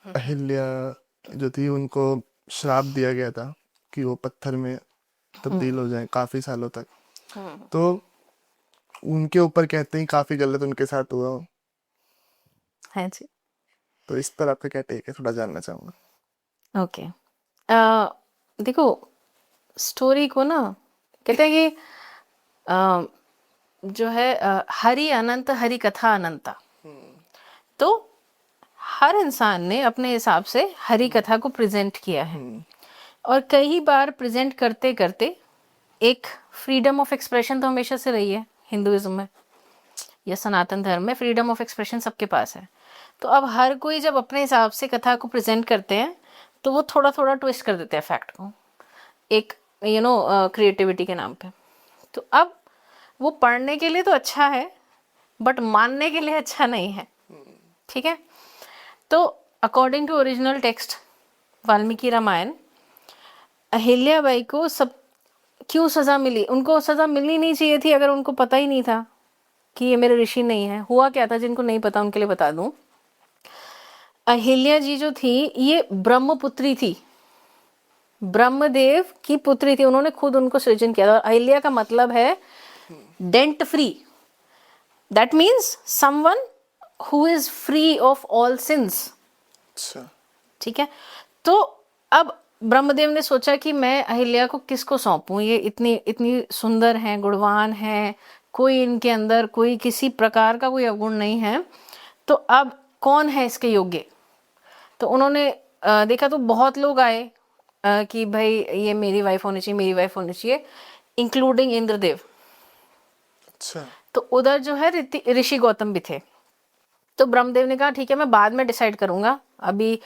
अहिल्या जो थी उनको श्राप दिया गया था कि वो पत्थर में तब्दील हो जाए काफी सालों तक। तो उनके ऊपर कहते हैं काफी गलत उनके साथ हुआ हो। है जी। तो इस पर आपका क्या टेक है, थोड़ा जानना चाहूंगा। ओके, देखो स्टोरी को ना कहते हैं कि जो है हरि अनंत, हरि कथा अनंता। तो हर इंसान ने अपने हिसाब से हरि कथा को प्रेजेंट किया है, और कई बार प्रेजेंट करते करते एक फ्रीडम ऑफ एक्सप्रेशन तो हमेशा से रही है हिंदुइज्म में या सनातन धर्म में, फ्रीडम ऑफ एक्सप्रेशन सबके पास है। तो अब हर कोई जब अपने हिसाब से कथा को प्रेजेंट करते हैं तो वो थोड़ा थोड़ा ट्विस्ट कर देते हैं फैक्ट को, एक क्रिएटिविटी के नाम पे। तो अब वो पढ़ने के लिए तो अच्छा है, बट मानने के लिए अच्छा नहीं है। ठीक है, तो according to original text Valmiki Ramayan, Ahilya Bai को सब क्यों सजा मिली? उनको सजा मिलनी नहीं चाहिए थी अगर उनको पता ही नहीं था कि ये मेरे ऋषि नहीं है। हुआ क्या था, जिनको नहीं पता उनके लिए बता दूं, अहिल्या जी जो थी ये ब्रह्मपुत्री थी, ब्रह्मदेव की पुत्री थी, उन्होंने खुद उनको सृजन किया था। अहिल्या का मतलब है dent free, that means someone who is free of all sins. अच्छा, ठीक है, तो अब ब्रह्मदेव ने सोचा कि मैं अहिल्या को किसको सौंपूं, ये इतनी इतनी सुंदर हैं, गुणवान हैं, कोई इनके अंदर कोई किसी प्रकार का कोई अवगुण नहीं है, तो अब कौन है इसके योग्य? तो उन्होंने देखा तो बहुत लोग आए कि भाई ये मेरी वाइफ होनी चाहिए, मेरी वाइफ होनी चाहिए, इंक्लूडिंग इंद्रदेव। अच्छा, तो उधर जो है ऋषि गौतम भी थे। तो ब्रह्मदेव ने कहा ठीक है, मैं बाद में डिसाइड करूंगा, अभी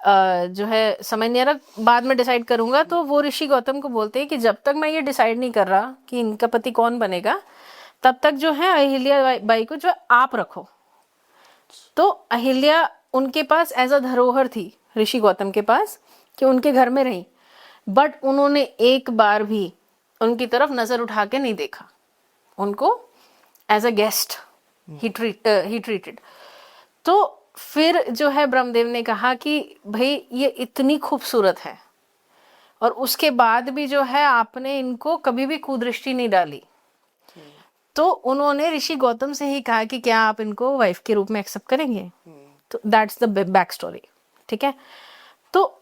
जो है समझ नहीं आ रहा, बाद में डिसाइड करूंगा। तो वो ऋषि गौतम को बोलते हैं कि जब तक मैं ये डिसाइड नहीं कर रहा कि इनका पति कौन बनेगा, तब तक जो है अहिल्या बाई को जो है आप रखो। तो अहिल्या उनके पास एज अ धरोहर थी ऋषि गौतम के पास, कि उनके घर में रही, बट उन्होंने एक बार भी उनकी तरफ नजर उठा के नहीं देखा, उनको एज अ गेस्ट ही ट्रीटेड। तो फिर जो है ब्रह्मदेव ने कहा कि भाई ये इतनी खूबसूरत है और उसके बाद भी जो है आपने इनको कभी भी कुदृष्टि नहीं डाली। तो उन्होंने ऋषि गौतम से ही कहा कि क्या आप इनको वाइफ के रूप में एक्सेप्ट करेंगे? तो दैट्स द बैक स्टोरी। ठीक है, तो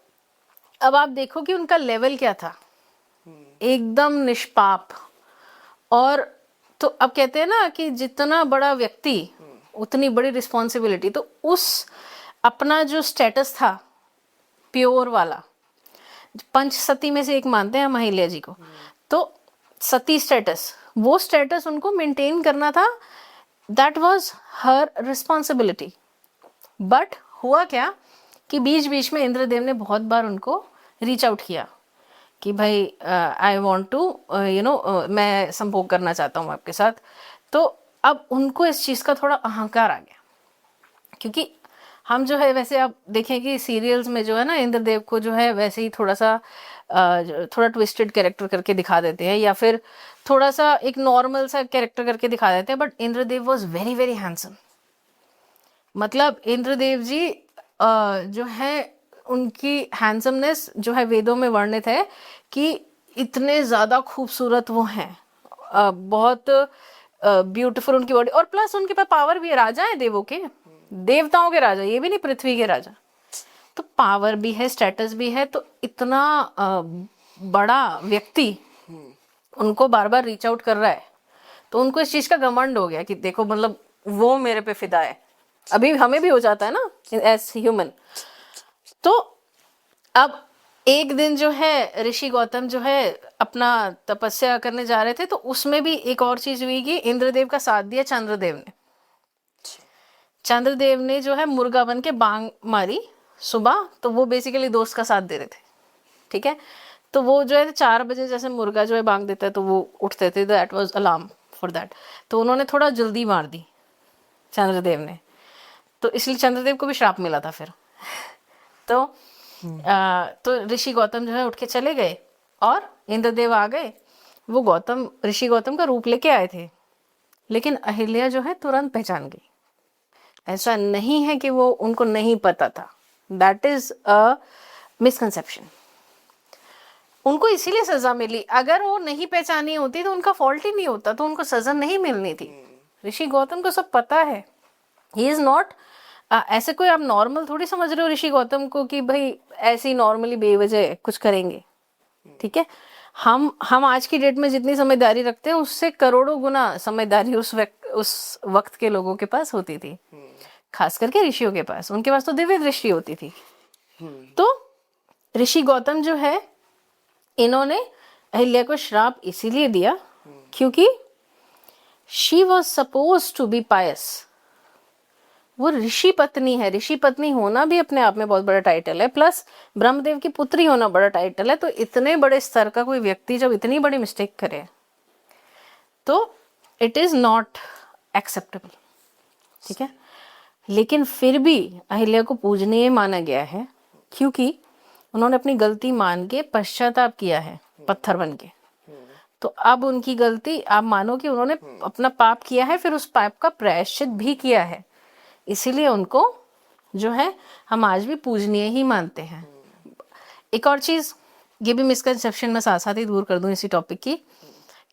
अब आप देखो कि उनका लेवल क्या था, एकदम निष्पाप। और तो अब कहते हैं ना कि जितना बड़ा व्यक्ति उतनी बड़ी रिस्पॉन्सिबिलिटी। तो उस अपना जो स्टेटस था प्योर वाला, पंच सती में से एक मानते हैं हम अहिल्या जी को, तो सती स्टेटस, वो स्टेटस उनको मेंटेन करना था, that was her responsibility. But हुआ क्या कि बीच बीच में इंद्रदेव ने बहुत बार उनको रीच आउट किया कि भाई आई वॉन्ट टू मैं संभोग करना चाहता हूँ आपके साथ। तो अब उनको इस चीज़ का थोड़ा अहंकार आ गया, क्योंकि हम जो है वैसे आप देखें कि सीरियल्स में जो है ना इंद्रदेव को जो है वैसे ही थोड़ा सा थोड़ा ट्विस्टेड कैरेक्टर करके दिखा देते हैं, या फिर थोड़ा सा एक नॉर्मल सा कैरेक्टर करके दिखा देते हैं। But Indradev was very very handsome. मतलब इंद्रदेव जी जो है उनकी हैंडसमनेस जो है वेदों में वर्णित है कि इतने ज़्यादा खूबसूरत वो हैं, बहुत ब्यूटीफुल उनकी बॉडी, और प्लस उनके पास पावर भी है, राजा है देवों के, देवताओं के राजा, ये भी नहीं पृथ्वी के राजा। तो पावर भी है, स्टेटस भी है, तो इतना बड़ा व्यक्ति उनको बार बार रीच आउट कर रहा है, तो उनको इस चीज का घमंड हो गया कि देखो मतलब वो मेरे पे फिदा है। अभी हमें भी हो जाता है ना एज ह्यूमन। तो अब एक दिन जो है ऋषि गौतम जो है अपना तपस्या करने जा रहे थे, तो उसमें भी एक और चीज हुई कि इंद्रदेव का साथ दिया चंद्रदेव ने। चंद्रदेव ने जो है मुर्गा बन के बांग मारी सुबह, तो वो बेसिकली दोस्त का साथ दे रहे थे, ठीक है। तो वो जो है 4 बजे जैसे मुर्गा जो है बांग देता है तो वो उठते थे, that was alarm for that. तो उन्होंने थोड़ा जल्दी मार दी चंद्रदेव ने, तो इसलिए चंद्रदेव को भी श्राप मिला था फिर। तो ऋषि गौतम जो है उठ के चले गए और इंद्रदेव आ गए। वो ऋषि गौतम का रूप लेके आए थे, लेकिन अहिल्या जो है तुरंत पहचान गई। ऐसा नहीं है कि वो उनको नहीं पता था, दैट इज अ मिसकंसेप्शन। उनको इसीलिए सजा मिली, अगर वो नहीं पहचानी होती तो उनका फॉल्ट ही नहीं होता, तो उनको सजा नहीं मिलनी थी। ऋषि गौतम को सब पता है, ही इज नॉट ऐसे कोई आप नॉर्मल थोड़ी समझ रहे हो ऋषि गौतम को कि भाई ऐसे ही नॉर्मली बेवजह कुछ करेंगे, ठीक है। हम आज की डेट में जितनी समझदारी रखते हैं उससे करोड़ों गुना समझदारी उस वक्त के लोगों के पास होती थी, खास करके ऋषियों के पास। उनके पास तो दिव्य दृष्टि होती थी। तो ऋषि गौतम जो है, इन्होंने अहिल्या को श्राप इसीलिए दिया क्योंकि she was suppose to be pious. वो ऋषि पत्नी है, ऋषि पत्नी होना भी अपने आप में बहुत बड़ा टाइटल है, प्लस ब्रह्मदेव की पुत्री होना बड़ा टाइटल है। तो इतने बड़े स्तर का कोई व्यक्ति जब इतनी बड़ी मिस्टेक करे तो इट इज नॉट एक्सेप्टेबल, ठीक है। लेकिन फिर भी अहिल्या को पूजनीय माना गया है क्योंकि उन्होंने अपनी गलती मान के पश्चाताप किया है पत्थर बन के। तो अब उनकी गलती आप मानो कि उन्होंने अपना पाप किया है, फिर उस पाप का प्रायश्चित भी किया है, इसीलिए उनको जो है हम आज भी पूजनीय ही मानते हैं। एक और चीज, ये भी मिसकंसेप्शन में साथ साथ ही दूर कर दूं इसी टॉपिक की,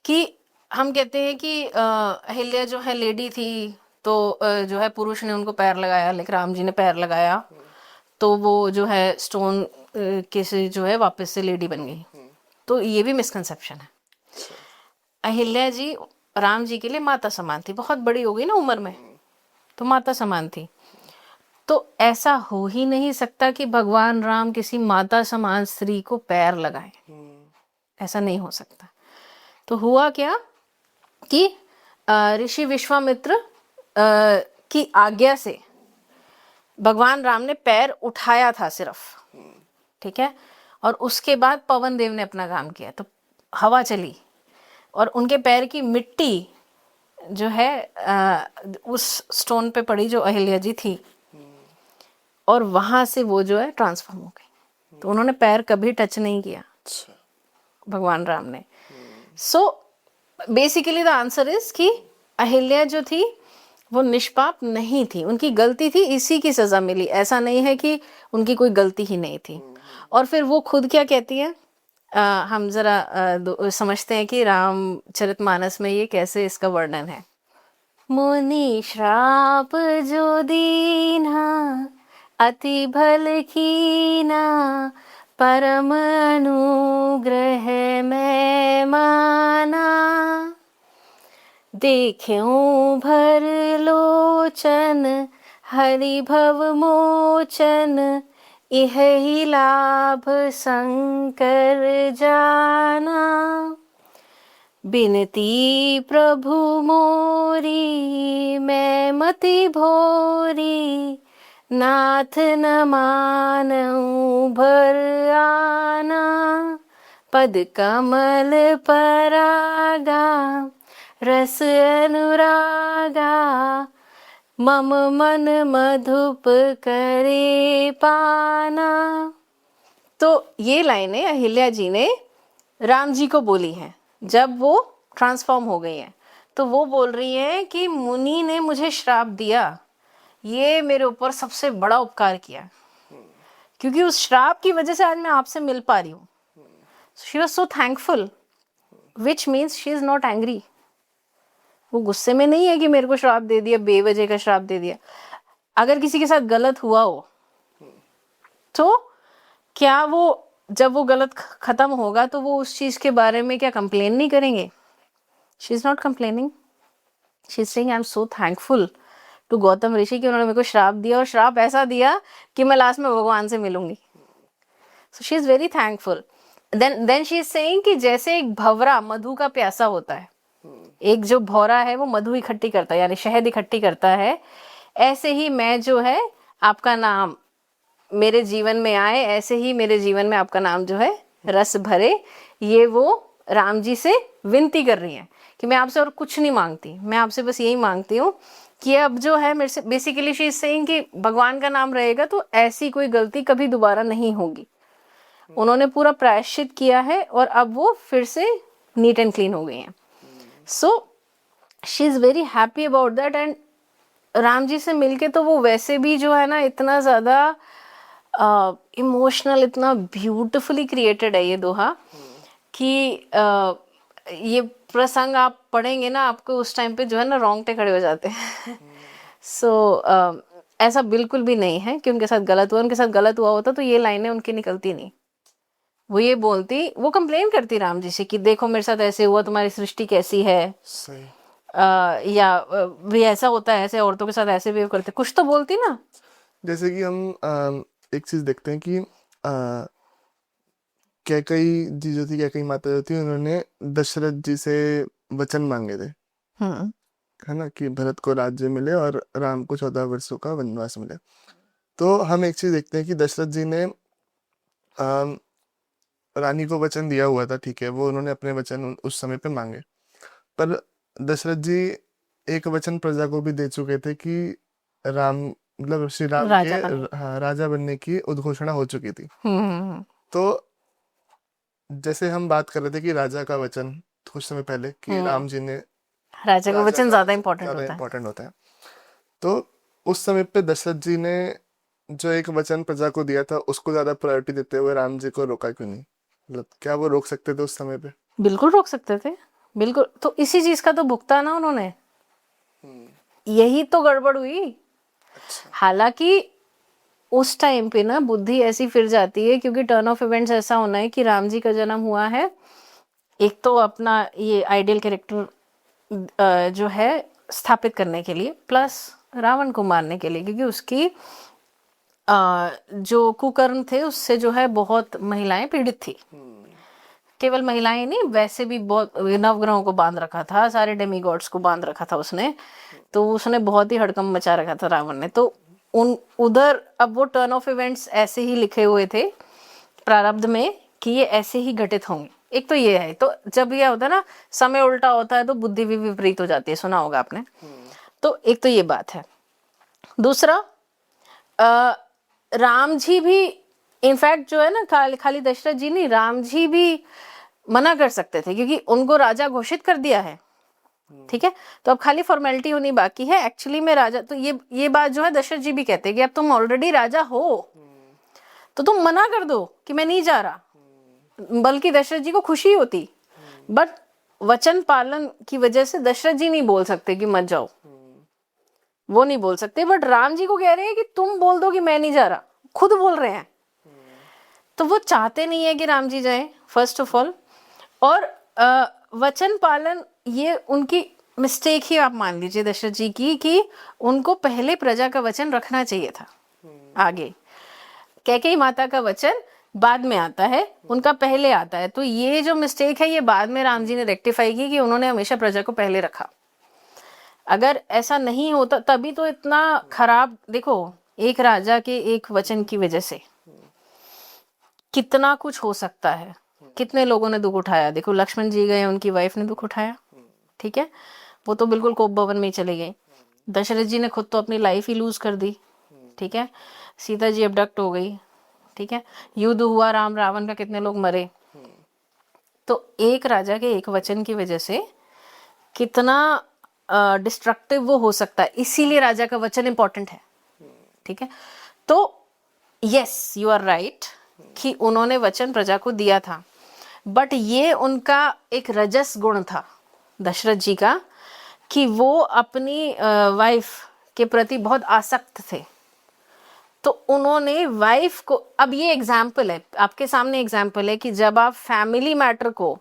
कि हम कहते हैं कि अहिल्या जो है लेडी थी, तो जो है पुरुष ने उनको पैर लगाया, लेकिन राम जी ने पैर लगाया, तो वो जो है स्टोन के से जो है वापस से लेडी बन गई। तो ये भी मिसकंसेप्शन है। अहिल्या जी राम जी के लिए माता समान थी, बहुत बड़ी हो गई ना उम्र में, तो माता समान थी। तो ऐसा हो ही नहीं सकता कि भगवान राम किसी माता समान स्त्री को पैर लगाए, ऐसा नहीं हो सकता। तो हुआ क्या कि ऋषि विश्वामित्र की आज्ञा से भगवान राम ने पैर उठाया था सिर्फ, ठीक है। और उसके बाद पवन देव ने अपना काम किया, तो हवा चली और उनके पैर की मिट्टी जो है उस स्टोन पे पड़ी जो अहिल्या जी थी, और वहां से वो जो है ट्रांसफॉर्म हो गई। तो उन्होंने पैर कभी टच नहीं किया भगवान राम ने। So basically the answer is कि अहिल्या जो थी वो निष्पाप नहीं थी, उनकी गलती थी, इसी की सजा मिली। ऐसा नहीं है कि उनकी कोई गलती ही नहीं थी। और फिर वो खुद क्या कहती है, हम जरा समझते हैं कि रामचरितमानस में ये कैसे इसका वर्णन है। मुनि श्राप जो दीना अति भल कीना, परम अनुग्रह मैं माना। देख्यूं भर लोचन हरि भव मोचन, इह ही लाभ शंकर जाना। बिनती प्रभु मोरी मैं मति भोरी, नाथ न मानऊं भर आना। पद कमल परागा रस अनुरागा, मम मन मधुप करे पाना। तो ये लाइनें अहिल्या जी ने राम जी को बोली हैं जब वो ट्रांसफॉर्म हो गई हैं। तो वो बोल रही हैं कि मुनि ने मुझे श्राप दिया, ये मेरे ऊपर सबसे बड़ा उपकार किया, क्योंकि उस श्राप की वजह से आज मैं आपसे मिल पा रही हूँ। She was so thankful, which means she is not angry. वो गुस्से में नहीं है कि मेरे को श्राप दे दिया, बेवजह का श्राप दे दिया। अगर किसी के साथ गलत हुआ हो तो क्या वो जब वो गलत खत्म होगा तो वो उस चीज के बारे में क्या कंप्लेन नहीं करेंगे? She is not complaining, she is saying I am so thankful to Gautam Rishi कि उन्होंने मेरे को श्राप दिया और श्राप ऐसा दिया कि मैं लास्ट में भगवान से मिलूंगी। So she is very thankful. Then she is saying कि जैसे एक भंवरा मधु का प्यासा होता है, एक जो भौरा है वो मधु इकट्ठी करता है यानी शहद इकट्ठी करता है, ऐसे ही मैं जो है आपका नाम मेरे जीवन में आए, ऐसे ही मेरे जीवन में आपका नाम जो है रस भरे। ये वो राम जी से विनती कर रही हैं कि मैं आपसे और कुछ नहीं मांगती, मैं आपसे बस यही मांगती हूँ कि अब जो है मेरे से बेसिकली शी इज सेइंग कि भगवान का नाम रहेगा तो ऐसी कोई गलती कभी दोबारा नहीं होगी। उन्होंने पूरा प्रायश्चित किया है और अब वो फिर से नीट एंड क्लीन हो गई हैं। So she is very happy about that. And Ram ji से मिलके तो वो वैसे भी जो है ना इतना ज़्यादा इमोशनल, इतना ब्यूटिफुली क्रिएटेड है ये दोहा कि ये प्रसंग आप पढ़ेंगे ना आपको उस टाइम पे जो है ना रोंगटे खड़े हो जाते हैं। सो ऐसा बिल्कुल भी नहीं है कि उनके साथ गलत हुआ। उनके साथ गलत हुआ होता तो ये लाइनें उनकी निकलती नहीं। वो ये बोलती, वो कंप्लेन करती राम जी से कि देखो मेरे साथ ऐसे हुआ, तुम्हारी सृष्टि कैसी है। सही। भी ऐसा होता है, ऐसे औरतों के साथ ऐसे बिहेव करते, कुछ तो बोलती ना। जैसे कि हम एक चीज देखते हैं कि कैकई जी जो थी, कैकई माता जो थी, उन्होंने दशरथ जी से वचन मांगे थे, है ना, कि भरत को राज्य मिले और राम को 14 वर्षों का वनवास मिले। तो हम एक चीज देखते हैं कि दशरथ जी ने अम, रानी को वचन दिया हुआ था, ठीक है, वो उन्होंने अपने वचन उस समय पे मांगे, पर दशरथ जी एक वचन प्रजा को भी दे चुके थे कि राम मतलब श्री राम के राजा बने। हाँ, राजा बनने की उद्घोषणा हो चुकी थी। तो जैसे हम बात कर रहे थे कि राजा का वचन कुछ समय पहले कि राम जी ने राजा का राजा वचन का ज्यादा वचन इंपॉर्टेंट ज्यादा होता है। इम्पोर्टेंट होता है। तो उस समय पे दशरथ जी ने जो एक वचन प्रजा को दिया था उसको ज्यादा प्रायोरिटी देते हुए राम जी को रोका क्यों नहीं? मतलब क्या वो रोक सकते थे उस समय पे? बिल्कुल रोक सकते थे, बिल्कुल। तो इसी चीज का तो भुगतान ना उन्होंने, यही तो गड़बड़ हुई। अच्छा। हालांकि उस टाइम पे ना बुद्धि ऐसी फिर जाती है क्योंकि टर्न ऑफ इवेंट्स ऐसा होना है कि राम जी का जन्म हुआ है, एक तो अपना ये आइडियल कैरेक्टर जो है स्थापित करने के लिए, प्लस रावण को मारने के लिए, क्योंकि उसकी जो कुकर्म थे उससे जो है बहुत महिलाएं पीड़ित थी। केवल महिलाएं नहीं, वैसे भी बहुत नवग्रहों को बांध रखा था, सारे डेमीगॉड्स को बांध रखा था उसने। तो उसने बहुत ही हड़कंप मचा रखा था रावण ने। तो उन उधर अब वो टर्न ऑफ इवेंट्स ऐसे ही लिखे हुए थे प्रारब्ध में कि ये ऐसे ही घटित होंगे। एक तो ये है, तो जब ये होता है ना समय उल्टा होता है तो बुद्धि भी विपरीत हो जाती है, सुना होगा आपने। तो एक तो ये बात है। दूसरा, राम जी भी इनफैक्ट जो है ना, खाली दशरथ जी नहीं, राम जी भी मना कर सकते थे क्योंकि उनको राजा घोषित कर दिया है, ठीक है। तो अब खाली फॉर्मेलिटी होनी बाकी है, एक्चुअली में राजा। तो ये बात जो है दशरथ जी भी कहते हैं कि अब तुम ऑलरेडी राजा हो तो तुम मना कर दो कि मैं नहीं जा रहा। बल्कि दशरथ जी को खुशी होती, बट वचन पालन की वजह से दशरथ जी नहीं बोल सकते कि मत जाओ, वो नहीं बोल सकते। बट राम जी को कह रहे हैं कि तुम बोल दो कि मैं नहीं जा रहा, खुद बोल रहे हैं। तो वो चाहते नहीं है कि राम जी जाएं फर्स्ट ऑफ ऑल। और वचन पालन ये उनकी मिस्टेक ही आप मान लीजिए दशरथ जी की, कि उनको पहले प्रजा का वचन रखना चाहिए था। आगे कैकेयी माता का वचन बाद में आता है, उनका पहले आता है। तो ये जो मिस्टेक है ये बाद में राम जी ने रेक्टिफाई की कि उन्होंने हमेशा प्रजा को पहले रखा। अगर ऐसा नहीं होता तभी तो इतना खराब, देखो एक राजा के एक वचन की वजह से कितना कुछ हो सकता है। कितने लोगों ने दुख उठाया, देखो लक्ष्मण जी गए, उनकी वाइफ ने दुख उठाया, ठीक है, वो तो बिल्कुल कोप भवन में ही चले गए। दशरथ जी ने खुद तो अपनी लाइफ ही लूज कर दी, ठीक है। सीता जी अबडक्ट हो गई, ठीक है। युद्ध हुआ राम रावण का, कितने लोग मरे। तो एक राजा के एक वचन की वजह से कितना डिस्ट्रक्टिव वो हो सकता है, इसीलिए राजा का वचन इंपॉर्टेंट है, ठीक है। तो यस यू आर राइट कि उन्होंने वचन प्रजा को दिया था, बट ये उनका एक रजस गुण था दशरथ जी का कि वो अपनी वाइफ के प्रति बहुत आसक्त थे, तो उन्होंने वाइफ को, अब ये एग्जाम्पल है आपके सामने, एग्जाम्पल है कि जब आप फैमिली मैटर को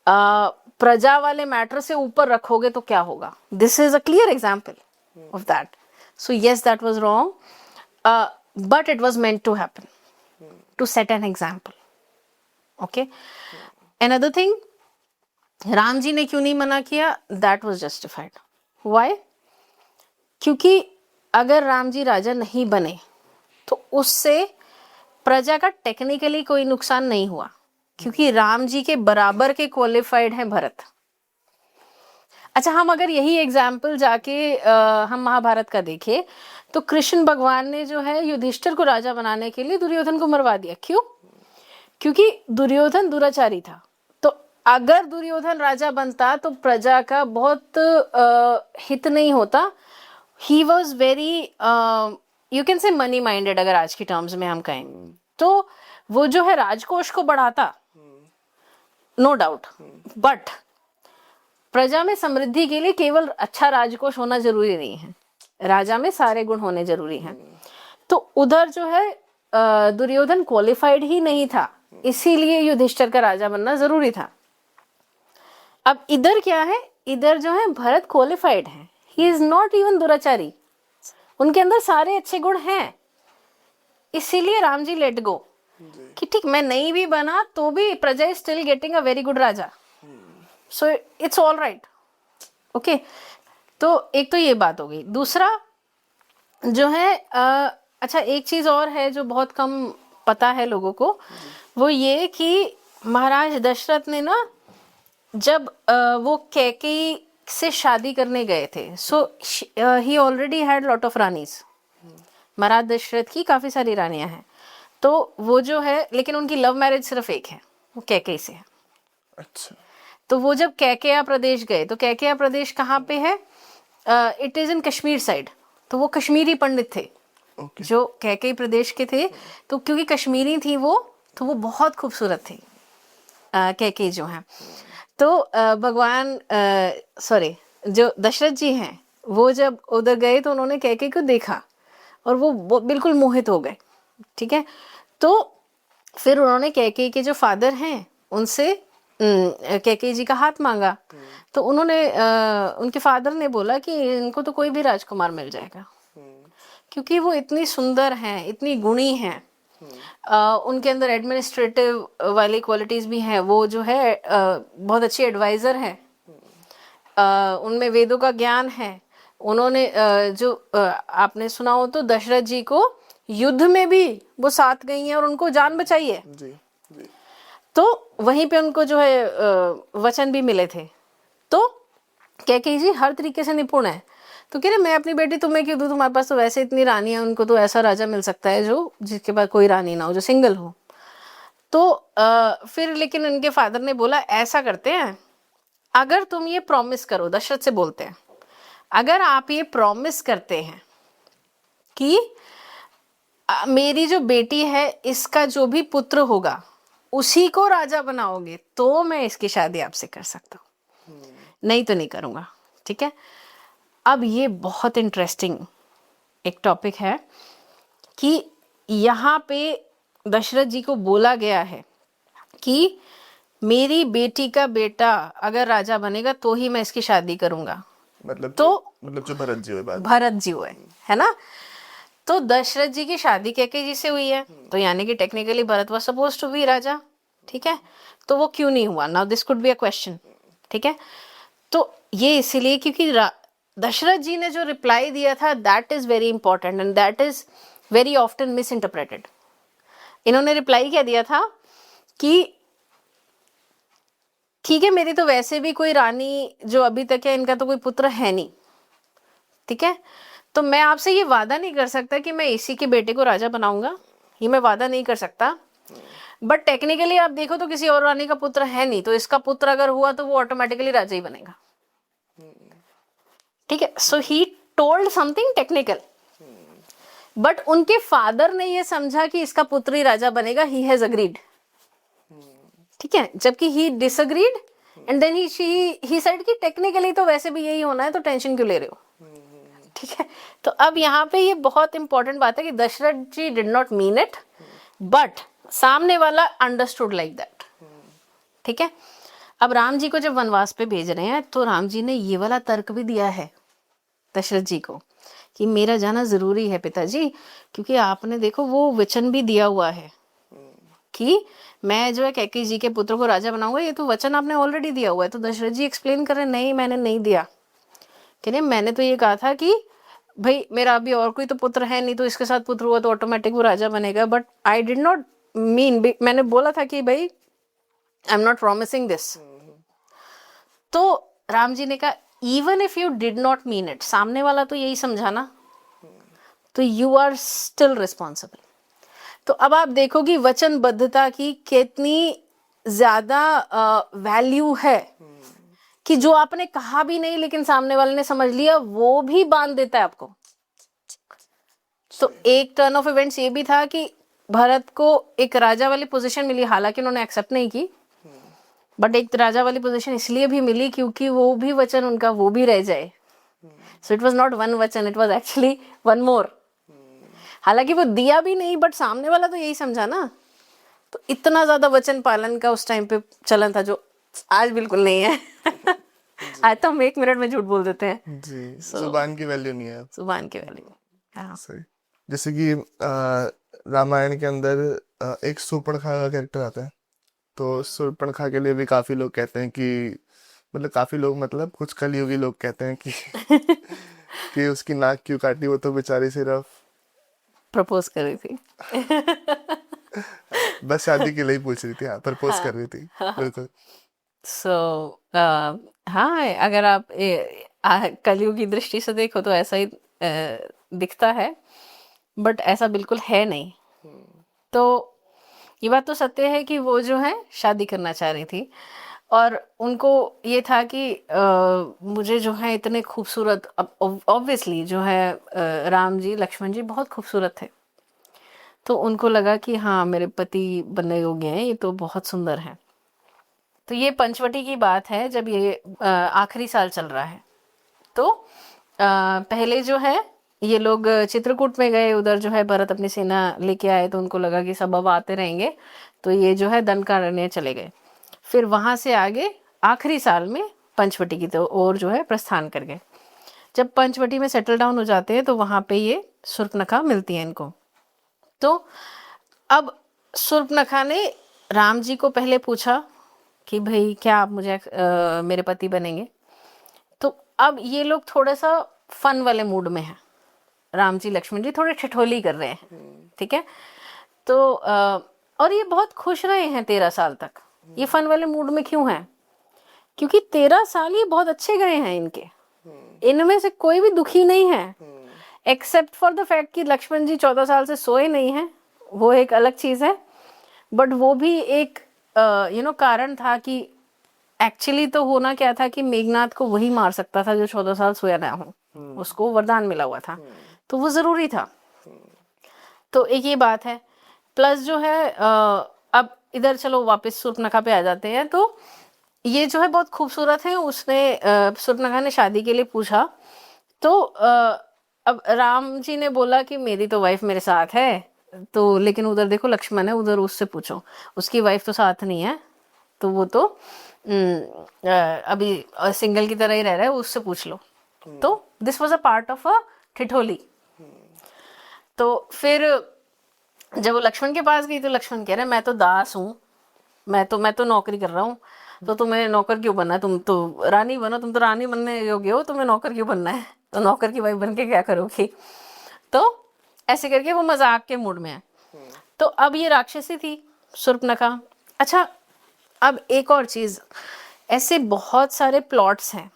प्रजा वाले मैटर से ऊपर रखोगे तो क्या होगा. This is a clear example of that. So yes, that was wrong, but it was meant to happen to set an example. Okay. Another thing, Ram ji ने क्यों नहीं मना किया? That was justified. व्हाई? क्योंकि अगर राम जी राजा नहीं बने तो उससे प्रजा का टेक्निकली कोई नुकसान नहीं हुआ, क्योंकि राम जी के बराबर के क्वालिफाइड हैं भरत. अच्छा, हम अगर यही एग्जाम्पल जाके हम महाभारत का देखें तो कृष्ण भगवान ने जो है युधिष्ठिर को राजा बनाने के लिए दुर्योधन को मरवा दिया. क्यों? क्योंकि दुर्योधन दुराचारी था. तो अगर दुर्योधन राजा बनता तो प्रजा का बहुत हित नहीं होता. He was very, you can say money minded, अगर आज की टर्म्स में हम कहें तो. वो जो है राजकोष को बढ़ाता, नो डाउट, बट प्रजा में समृद्धि के लिए केवल अच्छा राजकोष होना जरूरी नहीं है, राजा में सारे गुण होने जरूरी हैं. तो उधर जो है दुर्योधन क्वालिफाइड ही नहीं था, इसीलिए युधिष्ठिर का राजा बनना जरूरी था. अब इधर क्या है, इधर जो है भरत क्वालिफाइड है, ही इज नॉट इवन दुराचारी, उनके अंदर सारे अच्छे गुण हैं. इसीलिए राम जी लेट गो कि ठीक, मैं नहीं भी बना तो भी प्रजा is still getting a very good Raja, so it's all right. Okay. तो एक तो ये बात हो गई. दूसरा जो है अच्छा, एक चीज और है जो बहुत कम पता है लोगों को, वो ये कि महाराज दशरथ ने ना, जब वो कैकेयी से शादी करने गए थे, so he already had lot of ranis. Maharaj Dashrath की काफी सारी रानियां हैं. तो वो जो है, लेकिन उनकी लव मैरिज सिर्फ एक है, वो कैकेयी से है. अच्छा. तो वो जब कैकेया प्रदेश गए, तो कैकेया प्रदेश कहाँ पे है? It is in Kashmir side. तो वो कश्मीरी पंडित थे जो कैकेयी प्रदेश के थे. तो क्योंकि कश्मीरी थी वो, तो वो बहुत खूबसूरत थी कैकेयी जो है. तो भगवान सॉरी जो दशरथ जी हैं, वो जब उधर गए तो उन्होंने कैकेयी को देखा और वो बिल्कुल मोहित हो गए. ठीक है. तो फिर उन्होंने कैकेयी के जो फादर हैं उनसे कैकेयी जी का हाथ मांगा. तो उन्होंने उनके फादर ने बोला कि इनको तो कोई भी राजकुमार मिल जाएगा, क्योंकि वो इतनी सुंदर हैं, इतनी गुणी हैं, उनके अंदर एडमिनिस्ट्रेटिव वाली क्वालिटीज भी हैं, वो जो है बहुत अच्छी एडवाइजर हैं, उनमें वेदों का ज्ञान है. उन्होंने जो आपने सुना हो तो दशरथ जी को युद्ध में भी वो साथ गई हैं और उनको जान बचाई है. जी. जी. तो वहीं पे उनको जो है वचन भी मिले थे. तो कैकेयी जी हर तरीके से निपुण है. तो कह रहे मैं अपनी बेटी तुम्हें क्यों दूं, तुम्हारे पास तो वैसे इतनी रानी है, उनको तो ऐसा राजा मिल सकता है जो जिसके पास कोई रानी ना हो, जो सिंगल हो. तो फिर लेकिन उनके फादर ने बोला ऐसा करते हैं, अगर तुम ये प्रॉमिस करो, दशरथ से बोलते हैं, अगर आप ये प्रॉमिस करते हैं कि मेरी जो बेटी है इसका जो भी पुत्र होगा उसी को राजा बनाओगे, तो मैं इसकी शादी आपसे कर सकता हूँ, नहीं तो नहीं करूँगा. ठीक है. अब ये बहुत इंटरेस्टिंग एक टॉपिक है कि यहाँ पे दशरथ जी को बोला गया है कि मेरी बेटी का बेटा अगर राजा बनेगा तो ही मैं इसकी शादी करूँगा. मतलब जो भरत जी हुए, बात भरत जी हुए, है ना. तो दशरथ जी की शादी कैकेयी जी से हुई है, तो यानी कि technically Bharat was supposed to be raja. ठीक है. तो वो क्यों नहीं हुआ? Now this could be a question. ठीक है. तो ये इसीलिए क्योंकि दशरथ जी ने जो रिप्लाई दिया था, that is very important and that is very often miss interpreted. इन्होंने रिप्लाई क्या दिया था कि ठीक है, मेरी तो वैसे भी कोई रानी जो अभी तक है, इनका तो कोई पुत्र है नहीं. ठीक है. तो मैं आपसे ये वादा नहीं कर सकता कि मैं इसी के बेटे को राजा बनाऊंगा, ये मैं वादा नहीं कर सकता. बट टेक्निकली आप देखो तो किसी और रानी का पुत्र है नहीं, तो इसका पुत्र अगर हुआ तो वो ऑटोमेटिकली राजा ही बनेगा. ठीक है. So he told something technical, but उनके फादर ने ये समझा कि इसका पुत्र ही राजा बनेगा. He has agreed. ठीक है. जबकि he disagreed and then he said कि टेक्निकली तो वैसे भी यही होना है, तो टेंशन क्यों ले रहे हो. ठीक है। तो अब यहाँ पे ये बहुत इंपॉर्टेंट बात है कि Dashrath ji did not mean it, but सामने वाला अंडरस्टूड लाइक दैट। ठीक है। अब राम जी को जब वनवास पे भेज रहे हैं तो राम जी ने ये वाला तर्क भी दिया है दशरथ जी को कि मेरा जाना जरूरी है पिताजी, क्योंकि आपने देखो वो वचन भी दिया हुआ है कि मैं जो है कैकेयी जी के पुत्र को राजा बनाऊंगा, ये तो वचन आपने ऑलरेडी दिया हुआ है। तो दशरथ जी एक्सप्लेन कर रहे हैं, नहीं मैंने नहीं दिया। कह रहे मैंने तो ये कहा था कि भाई मेरा अभी और कोई तो पुत्र है नहीं, तो इसके साथ पुत्र हुआ तो ऑटोमेटिक वो राजा बनेगा, but I did not mean, मैंने बोला था कि भाई I am not promising this. तो राम जी ने कहा even if you did not mean it, सामने वाला तो यही समझा ना, तो यू आर स्टिल रिस्पॉन्सिबल। तो अब आप देखोगी वचनबद्धता की कितनी ज्यादा वैल्यू है कि जो आपने कहा भी नहीं लेकिन सामने वाले ने समझ लिया, वो भी बांध देता है आपको। तो एक टर्न ऑफ इवेंट्स ये भी था कि भरत को एक राजा वाली पोजीशन मिली, हालांकि उन्होंने एक्सेप्ट नहीं की, बट एक राजा वाली पोजीशन इसलिए भी मिली क्योंकि वो भी वचन उनका वो भी रह जाए। So it was not one वचन, it was actually one more. हालांकि वो दिया भी नहीं, बट सामने वाला तो यही समझा ना। तो इतना ज्यादा वचन पालन का उस टाइम पे चलन था जो आज बिल्कुल नहीं है। आज तो हम 1 मिनट में झूठ बोल देते हैं जी। जुबान की वैल्यू नहीं है। जुबान के वैल्यू। हाँ सही। जैसे कि रामायण के अंदर एक शूर्पणखा का कैरेक्टर आता है, तो शूर्पणखा के लिए भी काफी लोग कहते हैं कि, मतलब काफी लोग मतलब कुछ कलयुगी लोग कहते हैं कि उसकी नाक क्यों काटी, वो तो बेचारी सिर्फ प्रपोज कर रही थी। बस शादी के लिए ही पूछ रही थी, हाँ प्रपोज कर रही थी, बिल्कुल। सो हाँ, अगर आप कलयुग की दृष्टि से देखो तो ऐसा ही दिखता है, बट ऐसा बिल्कुल है नहीं। तो ये बात तो सत्य है कि वो जो है शादी करना चाह रही थी, और उनको ये था कि मुझे जो है इतने खूबसूरत, ऑब्वियसली जो है राम जी लक्ष्मण जी बहुत खूबसूरत थे, तो उनको लगा कि हाँ मेरे पति बनने योग्य हैं, ये तो बहुत सुंदर है। तो ये पंचवटी की बात है जब ये आखिरी साल चल रहा है। तो पहले जो है ये लोग चित्रकूट में गए, उधर जो है भरत अपनी सेना लेके आए, तो उनको लगा कि सब अब आते रहेंगे, तो ये जो है दंडकारण्य चले गए। फिर वहां से आगे आखिरी साल में पंचवटी की ओर जो है प्रस्थान कर गए। जब पंचवटी में सेटल डाउन हो जाते हैं तो वहां पे ये शूर्पणखा मिलती है इनको। तो अब शूर्पणखा ने राम जी को पहले पूछा कि भाई क्या आप मुझे मेरे पति बनेंगे। तो अब ये लोग थोड़ा सा फन वाले मूड में हैं, राम जी लक्ष्मण जी थोड़े ठिठोली कर रहे हैं। ठीक है। तो और ये बहुत खुश रहे हैं 13 साल तक। ये फन वाले मूड में क्यों हैं? क्योंकि 13 साल ये बहुत अच्छे गए हैं इनके, इनमें से कोई भी दुखी नहीं है, एक्सेप्ट फॉर द फैक्ट कि लक्ष्मण जी 14 साल से सोए नहीं हैं, वो एक अलग चीज है। बट वो भी एक कारण था कि एक्चुअली तो होना क्या था कि मेघनाथ को वही मार सकता था जो 14 साल सोया ना हो, उसको वरदान मिला हुआ था, तो वो जरूरी था। तो एक ये बात है। प्लस जो है अब इधर चलो वापस शूर्पणखा पे आ जाते हैं। तो ये जो है बहुत खूबसूरत है, उसने शूर्पणखा ने शादी के लिए पूछा। तो अब राम जी ने बोला कि मेरी तो वाइफ मेरे साथ है, तो लेकिन उधर देखो लक्ष्मण है, उधर उससे पूछो, उसकी वाइफ तो साथ नहीं है, तो वो तो अभी सिंगल की तरह ही रह रहा है, उससे पूछ लो। तो this was a part of a ठिठोली। तो फिर जब वो लक्ष्मण के पास गई तो लक्ष्मण कह रहे मैं तो दास हूँ, मैं तो नौकरी कर रहा हूँ, तो तुम्हें नौकर क्यों बनना है? तुम तो रानी बनो, तुम तो रानी बनने योग्य हो, तुम्हें नौकर क्यों बनना है? तो नौकर की वाइफ बन के क्या करोगी? तो ऐसे करके वो मजाक के मूड में है। तो अब ये राक्षसी थी शूर्पणखा। अच्छा, अब एक और चीज, ऐसे बहुत सारे प्लॉट्स हैं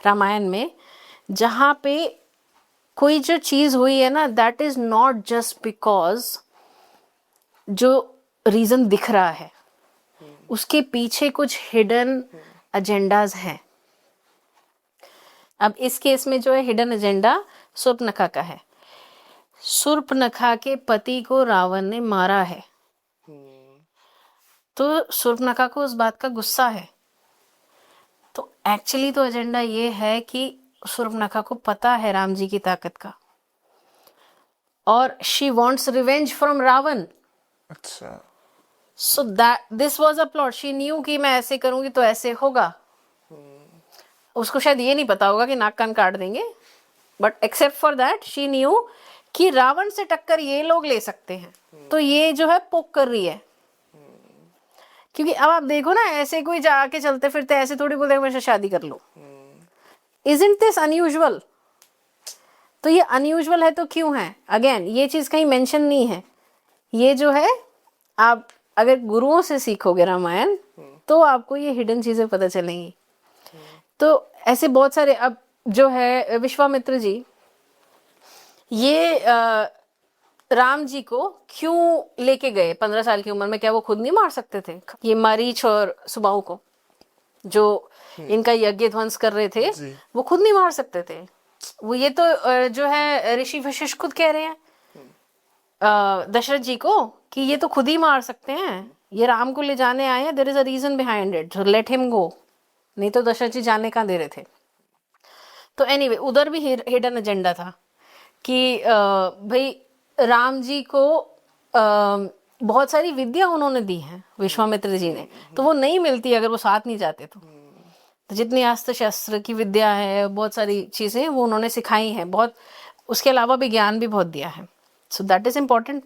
रामायण में जहां पे कोई जो चीज हुई है ना, that is not just because जो रीजन दिख रहा है, उसके पीछे कुछ हिडन एजेंडाज हैं। अब इस केस में जो है हिडन एजेंडा शूर्पणखा का है। शूर्पणखा के पति को रावण ने मारा है, तो शूर्पणखा को उस बात का गुस्सा है। तो एक्चुअली तो एजेंडा ये है कि सूर्पनखा को पता है राम जी की ताकत का, और she wants revenge from Ravan. अच्छा। So that this was a plot, she knew कि मैं ऐसे करूंगी तो ऐसे होगा। उसको शायद ये नहीं पता होगा कि नाक कान काट देंगे, but except for that she knew कि रावण से टक्कर ये लोग ले सकते हैं, तो ये जो है पोक कर रही है। क्योंकि अब आप देखो ना, ऐसे कोई जाके चलते फिरते ऐसे थोड़ी बोलते मेरे से शादी कर लो। Isn't this unusual? तो ये अनयूजुअल है तो क्यों है? अगेन ये चीज कहीं मेंशन नहीं है। ये जो है, आप अगर गुरुओं से सीखोगे रामायण तो आपको ये हिडन चीजें पता चलेंगी। तो ऐसे बहुत सारे, अब जो है विश्वामित्र जी, ये राम जी को क्यों लेके गए 15 साल की उम्र में? क्या वो खुद नहीं मार सकते थे? ये मारीच और सुबाहु को, जो इनका यज्ञ ध्वंस कर रहे थे, जी। वो खुद नहीं मार सकते थे? वो ये तो जो है ऋषि वशिष्ठ खुद कह रहे हैं दशरथ जी को कि ये तो खुद ही मार सकते हैं, ये राम को ले जाने आए हैं, there is a reason behind it, let him go. नहीं तो दशरथ जी जाने कहाँ दे रहे थे? तो एनीवे उधर भी हिडन एजेंडा था कि भाई राम जी को बहुत सारी विद्या उन्होंने दी है विश्वामित्र जी ने, तो वो नहीं मिलती अगर वो साथ नहीं जाते। तो जितनी अस्त्र शस्त्र की विद्या है, बहुत सारी चीजें वो उन्होंने सिखाई हैं, बहुत, उसके अलावा भी ज्ञान भी बहुत दिया है। So that is important.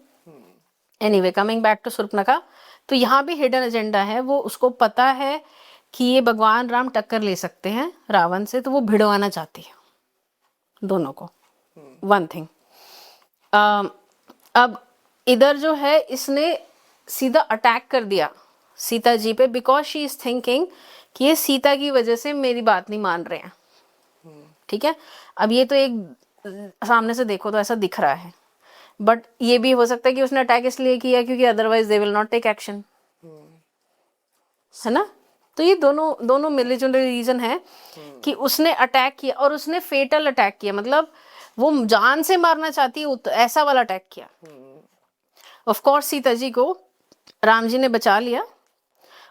Anyway coming back to Surpanakha, तो यहाँ भी हिडन एजेंडा है। वो उसको पता है कि ये भगवान राम टक्कर ले सकते हैं रावण से, तो वो भिड़वाना चाहती है दोनों को। वन थिंग, अब इधर जो है इसने सीधा अटैक कर दिया सीता जी पे, बिकॉज शी इज थिंकिंग कि ये सीता की वजह से मेरी बात नहीं मान रहे हैं। ठीक है, अब ये तो एक सामने से देखो तो ऐसा दिख रहा है, बट ये भी हो सकता है कि उसने अटैक इसलिए किया क्योंकि otherwise they will not take action, है ना? तो ये दोनों मिले जुले रीजन है कि उसने अटैक किया, और उसने फेटल अटैक किया, मतलब वो जान से मारना चाहती है, ऐसा वाला अटैक किया। ऑफ कोर्स सीता जी को राम जी ने बचा लिया,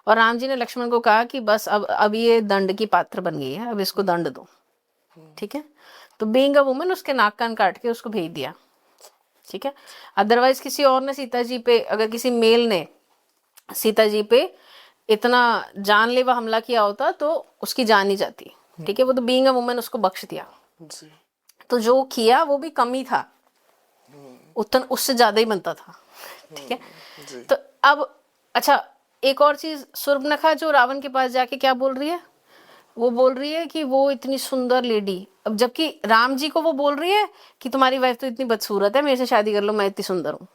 और राम जी ने लक्ष्मण को कहा कि बस अब ये दंड की पात्र बन गई है, अब इसको दंड दो। ठीक है, तो बीइंग अ वुमन उसके नाक कान काट के उसको भेज दिया। ठीक है, अदरवाइज किसी और ने सीता जी पे, अगर किसी मेल ने सीता जी पे इतना जानलेवा हमला किया होता तो उसकी जान ही जाती। ठीक है, वो तो बीइंग अ वुमन उसको बख्श दिया। तो जो किया वो भी कम ही था, उतना उससे ज्यादा ही बनता था। ठीक है, तो अब अच्छा एक और चीज, सूर्पनखा जो रावण के पास जाके क्या बोल रही है? वो बोल रही है कि वो इतनी सुंदर लेडी, अब जबकि राम जी को वो बोल रही है कि तुम्हारी वाइफ तो इतनी बदसूरत है, मेरे से शादी कर लो, मैं इतनी सुंदर हूँ।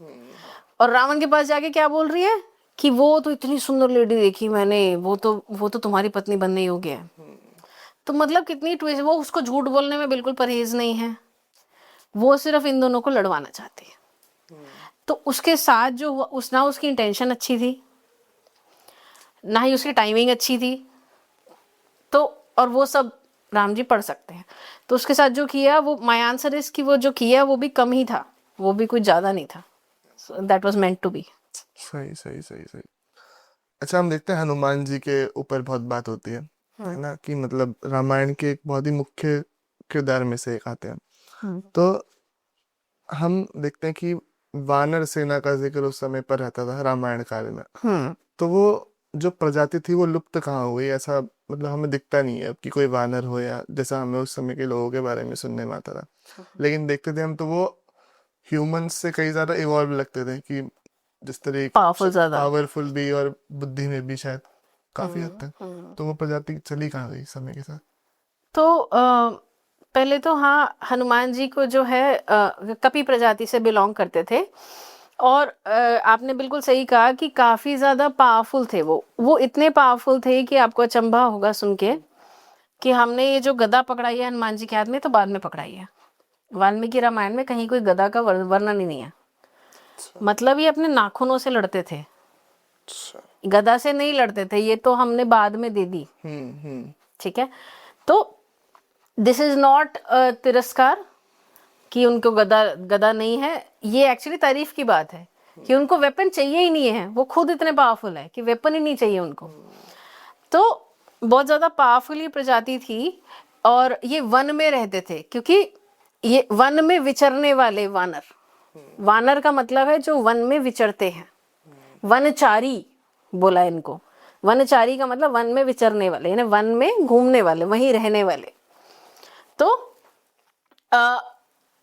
और रावण के पास जाके क्या बोल रही है कि वो तो इतनी सुंदर लेडी देखी मैंने, वो तो तुम्हारी पत्नी बनने योग्य है। तो मतलब कितनी ट्विस्ट, वो उसको झूठ बोलने में बिल्कुल परहेज नहीं है, वो सिर्फ इन दोनों को लड़वाना चाहती है। तो उसके साथ जो हुआ, ना उसकी इंटेंशन अच्छी थी, ना ही उसकी टाइमिंग अच्छी थी, तो और वो सब राम जी पढ़ सकते हैं। तो उसके साथ जो किया, वो माय आंसर इज कि वो जो किया वो भी कम ही था, वो भी कुछ ज्यादा नहीं था। That was meant to be. सही सही सही सही। अच्छा, हम देखते हैं हनुमान जी के ऊपर बहुत बात होती है ना, कि मतलब रामायण के एक बहुत ही मुख्य किरदार में से एक आते हैं। तो हम देखते हैं कि वानर सेना का जिक्र उस समय पर रहता था रामायण काल में। तो वो जो प्रजाति थी वो लुप्त कहाँ हुई? ऐसा मतलब हमें दिखता नहीं है अब कि कोई वानर हो, या जैसा हमें उस समय के लोगों के बारे में सुनने में आता था। लेकिन देखते थे हम तो वो ह्यूमंस से कई ज्यादा इवॉल्व लगते थे, कि जिस तरह पावरफुल ज्यादा। पावरफुल भी और बुद्धि में भी शायद काफी हद तक। तो वो प्रजाति चली कहाँ गई समय के साथ? तो पहले तो हाँ, हनुमान जी को जो है कपि प्रजाति से बिलोंग करते थे, और आपने बिल्कुल सही कहा कि काफी ज्यादा पावरफुल थे वो इतने पावरफुल थे कि आपको अचंभा होगा सुन के कि हमने ये जो गदा पकड़ाई है हनुमान जी के हाथ में, तो बाद में पकड़ाई है। वाल्मीकि रामायण में कहीं कोई गदा का वर्णन ही नहीं है। मतलब ये अपने नाखूनों से लड़ते थे, गदा से नहीं लड़ते थे, ये तो हमने बाद में दे दी। ठीक है, तो दिस इज नॉट तिरस्कार कि उनको गदा नहीं है, ये एक्चुअली तारीफ की बात है कि उनको वेपन चाहिए ही नहीं है, वो खुद इतने पावरफुल है कि वेपन ही नहीं चाहिए उनको। तो बहुत ज्यादा पावरफुल ही प्रजाति थी, और ये वन में रहते थे, क्योंकि ये वन में विचरने वाले वानर, वानर का मतलब है जो वन में विचरते हैं, वनचारी बोला इनको। वनचारी का मतलब वन में विचरने वाले, यानी वन में घूमने वाले, वहीं रहने वाले। तो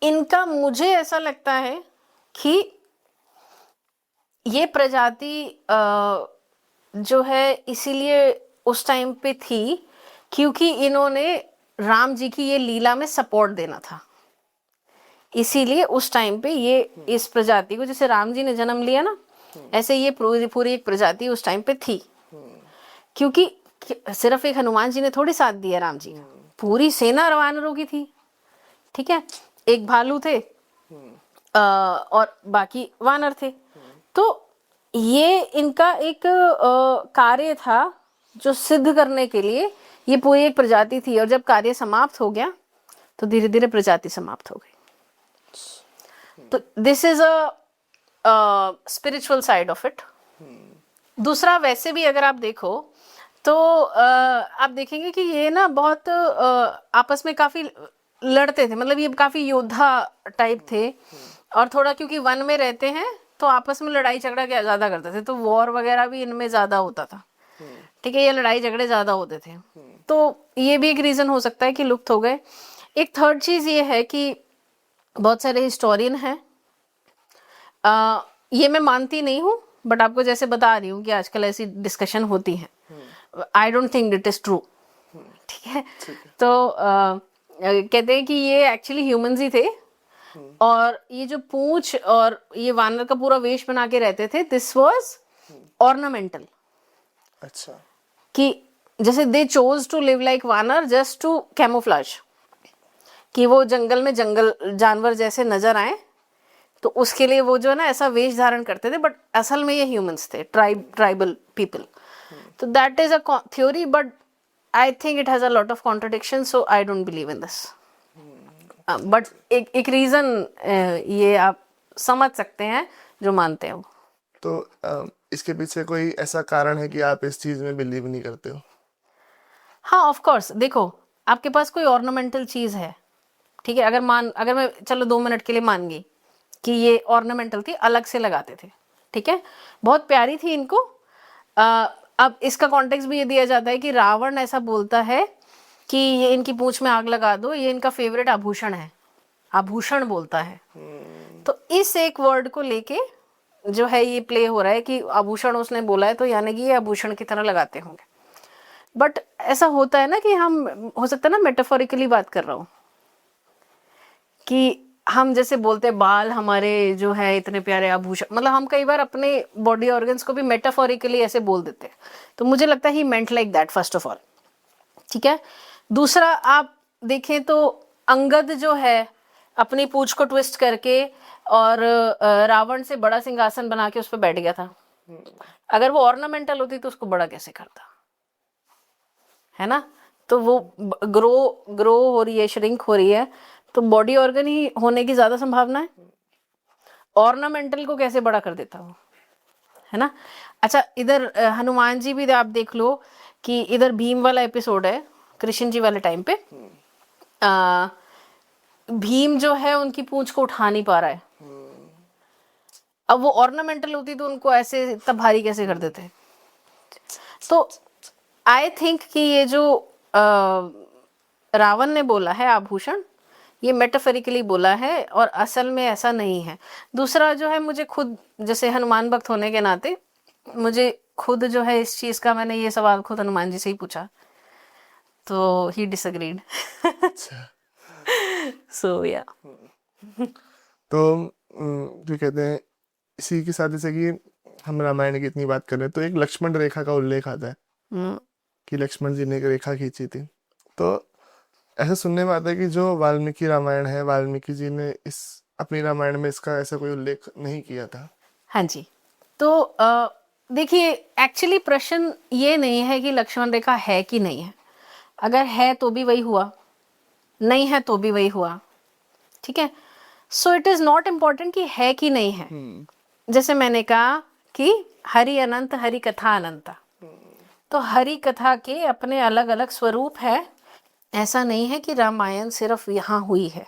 इनका मुझे ऐसा लगता है कि ये प्रजाति जो है इसीलिए उस टाइम पे थी क्योंकि इन्होंने राम जी की ये लीला में सपोर्ट देना था। इसीलिए उस टाइम पे ये इस प्रजाति को, जैसे राम जी ने जन्म लिया ना, ऐसे ये पूरी एक प्रजाति उस टाइम पे थी। क्योंकि सिर्फ एक हनुमान जी ने थोड़ी साथ दिया राम जी का, पूरी सेना वानरों की थी। ठीक है, एक भालू थे और बाकी वानर थे। तो ये इनका एक कार्य था जो सिद्ध करने के लिए ये पूरी एक प्रजाति थी, और जब कार्य समाप्त हो गया तो धीरे धीरे प्रजाति समाप्त हो गई। तो this is a spiritual side of it. दूसरा, वैसे भी अगर आप देखो तो आप देखेंगे कि ये ना बहुत आपस में काफी लड़ते थे, मतलब ये काफी योद्धा टाइप थे, और थोड़ा क्योंकि वन में रहते हैं तो आपस में लड़ाई झगड़ा क्या ज्यादा करते थे, तो वॉर वगैरह भी इनमें ज्यादा होता था। ठीक है, ये लड़ाई झगड़े ज्यादा होते थे, तो ये भी एक रीजन हो सकता है कि लुप्त हो गए। एक थर्ड चीज ये है कि बहुत सारे हिस्टोरियन हैं, ये मैं मानती नहीं हूँ, बट आपको जैसे बता रही हूँ कि आजकल ऐसी डिस्कशन होती है। I don't think it is true. ठीक है, तो कहते हैं कि ये एक्चुअली ह्यूमंस ही थे, और ये जो पूंछ और ये वानर का पूरा वेश बना के रहते थे, दिस वाज ऑर्नामेंटल। अच्छा, कि जैसे दे चोज टू लिव लाइक वानर जस्ट टू कैमोफ्लाज, कि वो जंगल में जंगल जानवर जैसे नजर आए, तो उसके लिए वो जो है ना ऐसा वेश धारण करते थे, बट असल में ये ह्यूमंस थे, ट्राइबल पीपल। तो that is a theory, but I think it has a lot of contradiction, so I don't believe in this. But एक रीजन ये आप समझ सकते हैं जो मानते हो। तो इसके पीछे कोई ऐसा कारण है कि आप इस चीज में बिलीव नहीं करते हो? हाँ, ऑफ कोर्स। देखो, आपके पास कोई ऑर्नामेंटल चीज है, ठीक है, अगर मैं चलो 2 मिनट के लिए मान गई कि ये ऑर्नामेंटल थी, अलग से लगाते थे, ठीक है, बहुत प्यारी थी इनको। अब इसका कॉन्टेक्स्ट भी ये दिया जाता है कि रावण ऐसा बोलता है कि ये इनकी पूंछ में आग लगा दो, ये इनका फेवरेट आभूषण है, आभूषण बोलता है। तो इस एक वर्ड को लेके जो है ये प्ले हो रहा है कि आभूषण उसने बोला है, तो यानी कि ये आभूषण की तरह लगाते होंगे। बट ऐसा होता है ना कि हम, हो सकता है ना मेटाफोरिकली बात कर रहा हूँ, कि हम जैसे बोलते हैं बाल हमारे जो है इतने प्यारे आभूषण, मतलब हम कई बार अपने बॉडी ऑर्गन्स को भी मेटाफोरिकली ऐसे बोल देते हैं। तो मुझे लगता है he meant like that first of all. ठीक है, दूसरा आप देखें तो अंगद जो है अपनी पूंछ को ट्विस्ट करके और रावण से बड़ा सिंहासन बना के उस पर बैठ गया था। अगर वो ऑर्नामेंटल होती तो उसको बड़ा कैसे करता, है ना? तो वो ग्रो हो रही है, श्रिंक हो रही है, तो बॉडी ऑर्गन ही होने की ज्यादा संभावना है। ऑर्नामेंटल को कैसे बड़ा कर देता वो, है ना? अच्छा, इधर हनुमान जी भी आप देख लो कि इधर भीम वाला एपिसोड है, कृष्ण जी वाले टाइम पे भीम जो है उनकी पूंछ को उठा नहीं पा रहा है। अब वो ऑर्नामेंटल होती तो उनको ऐसे इतना भारी कैसे कर देते। तो आई थिंक कि ये जो रावण ने बोला है आभूषण, ये मेटाफोरिकली बोला है और असल में ऐसा नहीं है। दूसरा जो है, मुझे खुद जैसे हनुमान भक्त होने के नाते मुझे खुद जो है इस चीज का, मैंने ये सवाल खुद हनुमान जी से ही पूछा, तो ही डिसएग्रीड। सो या तो जो कहते हैं इसी के साथ, जैसे कि हम रामायण की इतनी बात कर रहे हैं, तो एक लक्ष्मण रेखा का उल्लेख आता है कि लक्ष्मण जी ने एक रेखा खींची थी। तो ऐसा सुनने में आता है कि जो वाल्मीकि रामायण है, वाल्मीकि जी ने इस अपनी रामायण में इसका ऐसा कोई उल्लेख नहीं किया था। हाँ जी, तो देखिए, एक्चुअली प्रश्न ये नहीं है कि लक्ष्मण रेखा है कि नहीं है। अगर है तो भी वही हुआ, नहीं है तो भी वही हुआ। ठीक है, so it is not important कि है कि नहीं है। जैसे मैंने कहा कि हरि अनंत, हरि कथा अनंता, तो हरि कथा के अपने अलग अलग स्वरूप है, ऐसा नहीं है कि रामायण सिर्फ यहाँ हुई है,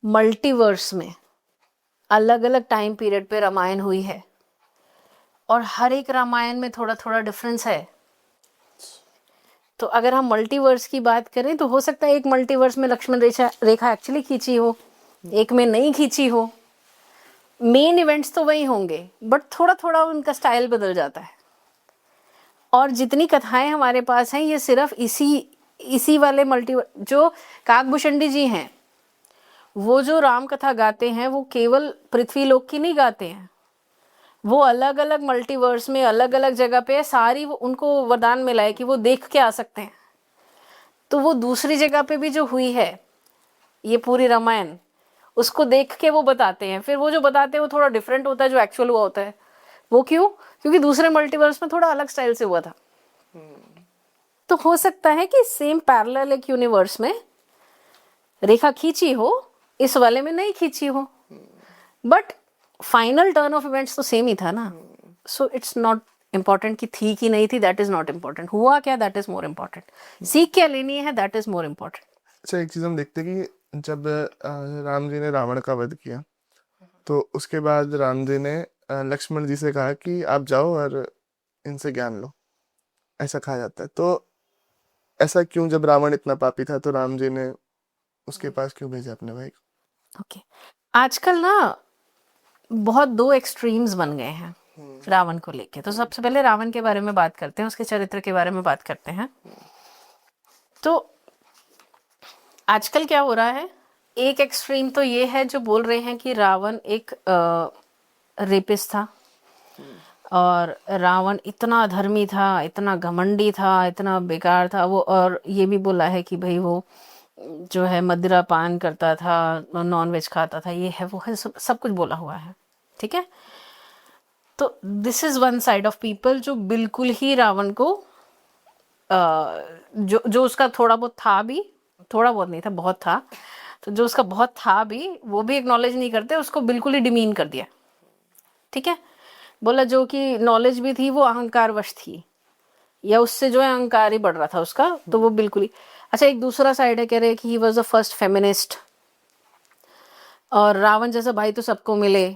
मल्टीवर्स में अलग अलग टाइम पीरियड पे रामायण हुई है, और हर एक रामायण में थोड़ा थोड़ा डिफरेंस है। तो अगर हम मल्टीवर्स की बात करें तो हो सकता है एक मल्टीवर्स में लक्ष्मण रेखा एक्चुअली खींची हो, एक में नहीं खींची हो। मेन इवेंट्स तो वही होंगे, बट थोड़ा थोड़ा उनका स्टाइल बदल जाता है। और जितनी कथाएं हमारे पास हैं ये सिर्फ इसी वाले जो काकभूषणी जी हैं, वो जो राम कथा गाते हैं वो केवल पृथ्वी लोक की नहीं गाते हैं, वो अलग अलग मल्टीवर्स में अलग अलग जगह पे सारी उनको वरदान मिला है कि वो देख के आ सकते हैं। तो वो दूसरी जगह पे भी जो हुई है ये पूरी रामायण, उसको देख के वो बताते हैं। फिर वो जो बताते हैं वो थोड़ा डिफरेंट होता है जो एक्चुअल हुआ होता है। वो क्यों? क्योंकि दूसरे मल्टीवर्स में थोड़ा अलग स्टाइल से हुआ था। तो हो सकता है कि सेम पैरेलल एक यूनिवर्स में रेखा खींची हो, इस वाले में नहीं खींची हो, but final turn off events तो सेम ही था ना। सो इट्स नॉट इम्पॉर्टेंट कि थी कि नहीं थी, दैट इज नॉट इम्पॉर्टेंट। हुआ क्या, दैट इज मोर इम्पॉर्टेंट। सीख क्या लेनी है, दैट इज मोर इम्पॉर्टेंट। अच्छा, एक चीज हम देखते हैं कि जब राम जी ने रावण का वध किया तो उसके बाद राम जी ने लक्ष्मण जी से कहा कि आप जाओ और इनसे ज्ञान लो, ऐसा कहा जाता है। तो ऐसा क्यों, जब रावण इतना पापी था तो राम जी ने उसके पास क्यों भेजा अपने भाई को? ओके, आजकल ना बहुत दो एक्सट्रीम्स बन गए हैं रावण को लेके। तो सबसे पहले रावण के बारे में बात करते हैं, उसके चरित्र के बारे में बात करते हैं। तो आजकल क्या हो रहा है, एक एक्सट्रीम तो ये है जो बोल रहे हैं कि रावण एक रेपिस्ट था, और रावण इतना अधर्मी था, इतना घमंडी था, इतना बेकार था वो। और ये भी बोला है कि भाई वो जो है मदिरा पान करता था, नॉन वेज खाता था, ये है वो है, सब कुछ बोला हुआ है। ठीक है, तो this is one side of people जो बिल्कुल ही रावण को जो उसका थोड़ा बहुत था भी, थोड़ा बहुत नहीं था, बहुत था, तो जो उसका बहुत था भी वो भी एक्नॉलेज नहीं करते, उसको बिल्कुल ही डिमीन कर दिया। ठीक है, बोला जो कि नॉलेज भी थी वो अहंकारवश थी, या उससे जो है अहंकार ही बढ़ रहा था उसका, तो वो बिल्कुल ही। अच्छा, एक दूसरा साइड है, कह रहे हैं कि he was the first feminist, और रावण जैसा भाई तो सबको मिले।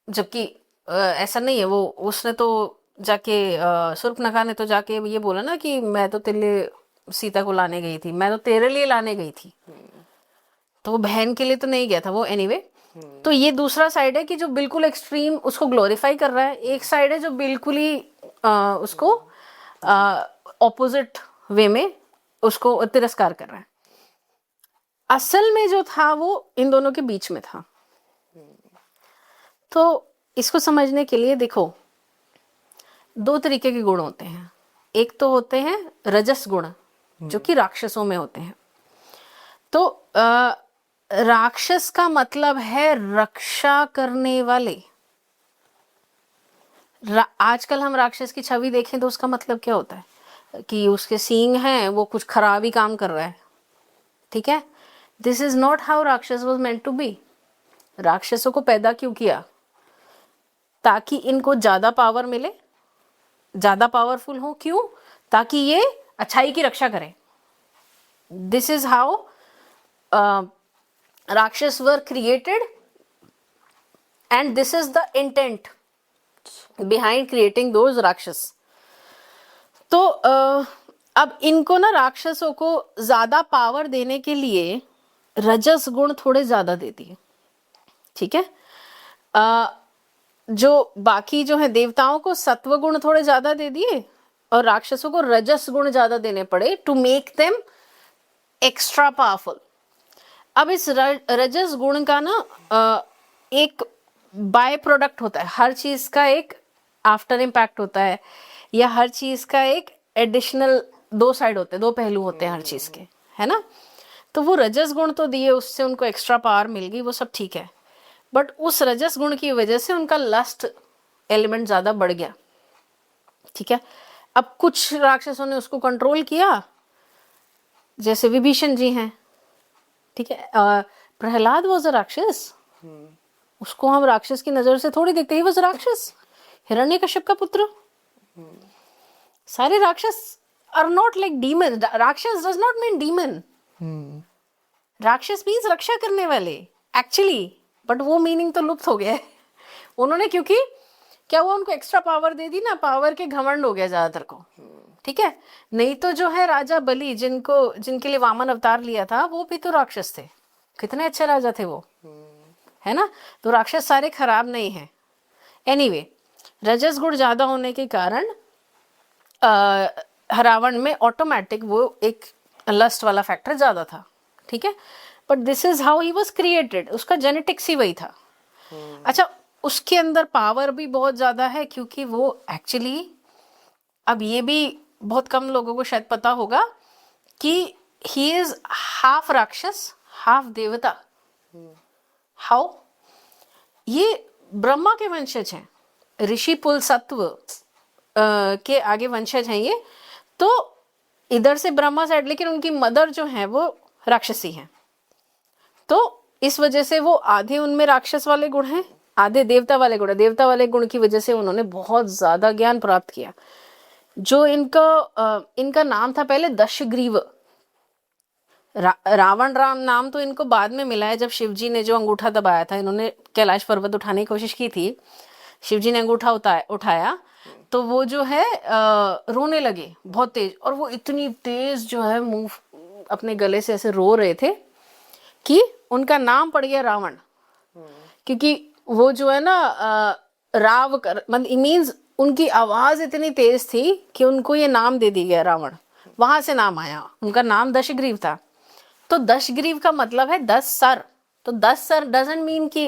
जबकि ऐसा नहीं है, वो उसने तो जाके शूर्पणखा ने तो जाके ये बोला ना कि मैं तो तेरे लिए सीता को लाने गई थी, मैं तो तेरे लिए लाने गई थी। तो वो बहन के लिए तो नहीं गया था वो, एनीवे। तो ये दूसरा साइड है कि जो बिल्कुल एक्सट्रीम उसको ग्लोरीफाई कर रहा है, एक साइड है जो बिल्कुल ही उसको ऑपोजिट वे में उसको तिरस्कार कर रहा है। असल में जो था वो इन दोनों के बीच में था। तो इसको समझने के लिए देखो, दो तरीके के गुण होते हैं। एक तो होते हैं रजस गुण जो कि राक्षसों में होते हैं। तो राक्षस का मतलब है रक्षा करने वाले। आजकल हम राक्षस की छवि देखें तो उसका मतलब क्या होता है कि उसके सींग हैं, वो कुछ खराब ही काम कर रहा है। ठीक है, दिस इज नॉट हाउ राक्षस वॉज मेंट टू बी। राक्षसों को पैदा क्यों किया? ताकि इनको ज्यादा पावर मिले, ज्यादा पावरफुल हो। क्यों? ताकि ये अच्छाई की रक्षा करें। दिस इज हाउ राक्षस वर created, and this is the intent behind creating those राक्षस। तो अब इनको ना, राक्षसों को ज्यादा पावर देने के लिए रजस गुण थोड़े ज्यादा दे दिए। ठीक है, जो बाकी जो है देवताओं को सत्व गुण थोड़े ज्यादा दे दिए, और राक्षसों को रजस गुण ज्यादा देने पड़े to make them extra powerful. अब इस रजस गुण का ना एक बाय प्रोडक्ट होता है, हर चीज का एक आफ्टर इम्पैक्ट होता है, या हर चीज का एक एडिशनल दो साइड होते हैं, दो पहलू होते हैं हर चीज के, है ना। तो वो रजस गुण तो दिए, उससे उनको एक्स्ट्रा पावर मिल गई, वो सब ठीक है, बट उस रजस गुण की वजह से उनका लस्ट एलिमेंट ज्यादा बढ़ गया। ठीक है, अब कुछ राक्षसों ने उसको कंट्रोल किया, जैसे विभीषण जी हैं। ठीक है, प्रहलाद वॉज अ राक्षस, उसको हम राक्षस की नजर से थोड़ी देखते, ही वॉज राक्षस, हिरण्यकश्यप का पुत्र। सारे राक्षस are not like demon. Rakshas does not mean demon. राक्षस मीन्स रक्षा करने वाले एक्चुअली, बट वो मीनिंग तो लुप्त हो गया है उन्होंने, क्योंकि क्या हुआ, उनको एक्स्ट्रा पावर दे दी ना, पावर के घमंड हो गया ज्यादातर को, ठीक है। नहीं तो जो है राजा बलि, जिनके लिए वामन अवतार लिया था, वो भी तो राक्षस थे, कितने अच्छे राजा थे वो, है ना। तो राक्षस सारे खराब नहीं है। एनीवे, रजस गुण ज्यादा होने के कारण रावण में ऑटोमेटिक वो एक लस्ट वाला फैक्टर ज्यादा था, ठीक है। But this is how he was created, उसका जेनेटिक्स ही वही था। अच्छा, उसके अंदर पावर भी बहुत ज्यादा है, क्योंकि वो एक्चुअली, अब ये भी बहुत कम लोगों को शायद पता होगा कि ही इज हाफ राक्षस हाफ देवता। हाउ? ये ब्रह्मा के वंशज हैं, ऋषि पुल सत्व के आगे वंशज हैं ये, तो इधर से ब्रह्मा साइड, लेकिन उनकी मदर जो है वो राक्षसी हैं, तो इस वजह से वो आधे उनमें राक्षस वाले गुण हैं, आधे देवता वाले गुण। देवता वाले गुण की वजह से उन्होंने बहुत ज्यादा ज्ञान प्राप्त किया। जो इनका नाम था पहले दशग्रीव। रावण राम नाम तो इनको बाद में मिला है, जब शिवजी ने जो अंगूठा दबाया था, इन्होंने कैलाश पर्वत उठाने की कोशिश की थी, शिवजी ने अंगूठा उठाया तो वो जो है रोने लगे बहुत तेज, और वो इतनी तेज जो है मुंह अपने गले से ऐसे रो रहे थे कि उनका नाम पड़ गया रावण। क्योंकि वो जो है ना राव कर, मतलब मीन्स उनकी आवाज इतनी तेज थी कि उनको ये नाम दे दिया गया रावण, वहां से नाम आया। उनका नाम दशग्रीव था। तो दशग्रीव का मतलब है 10 सर। तो 10 सर डजंट मीन कि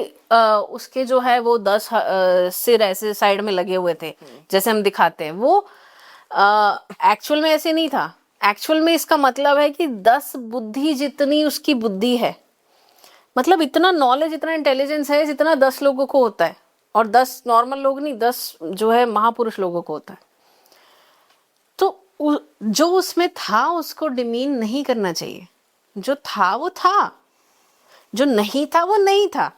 उसके जो है वो 10 सिर ऐसे साइड में लगे हुए थे जैसे हम दिखाते हैं, वो एक्चुअल में ऐसे नहीं था। एक्चुअल में इसका मतलब है कि 10 बुद्धि जितनी उसकी बुद्धि है, मतलब इतना नॉलेज, इतना इंटेलिजेंस है जितना 10 लोगों को होता है, और 10 नॉर्मल लोग नहीं, 10 जो है महापुरुष लोगों को होता है। तो जो उसमें था उसको डिमीन नहीं करना चाहिए। जो था वो था, जो नहीं था वो नहीं था।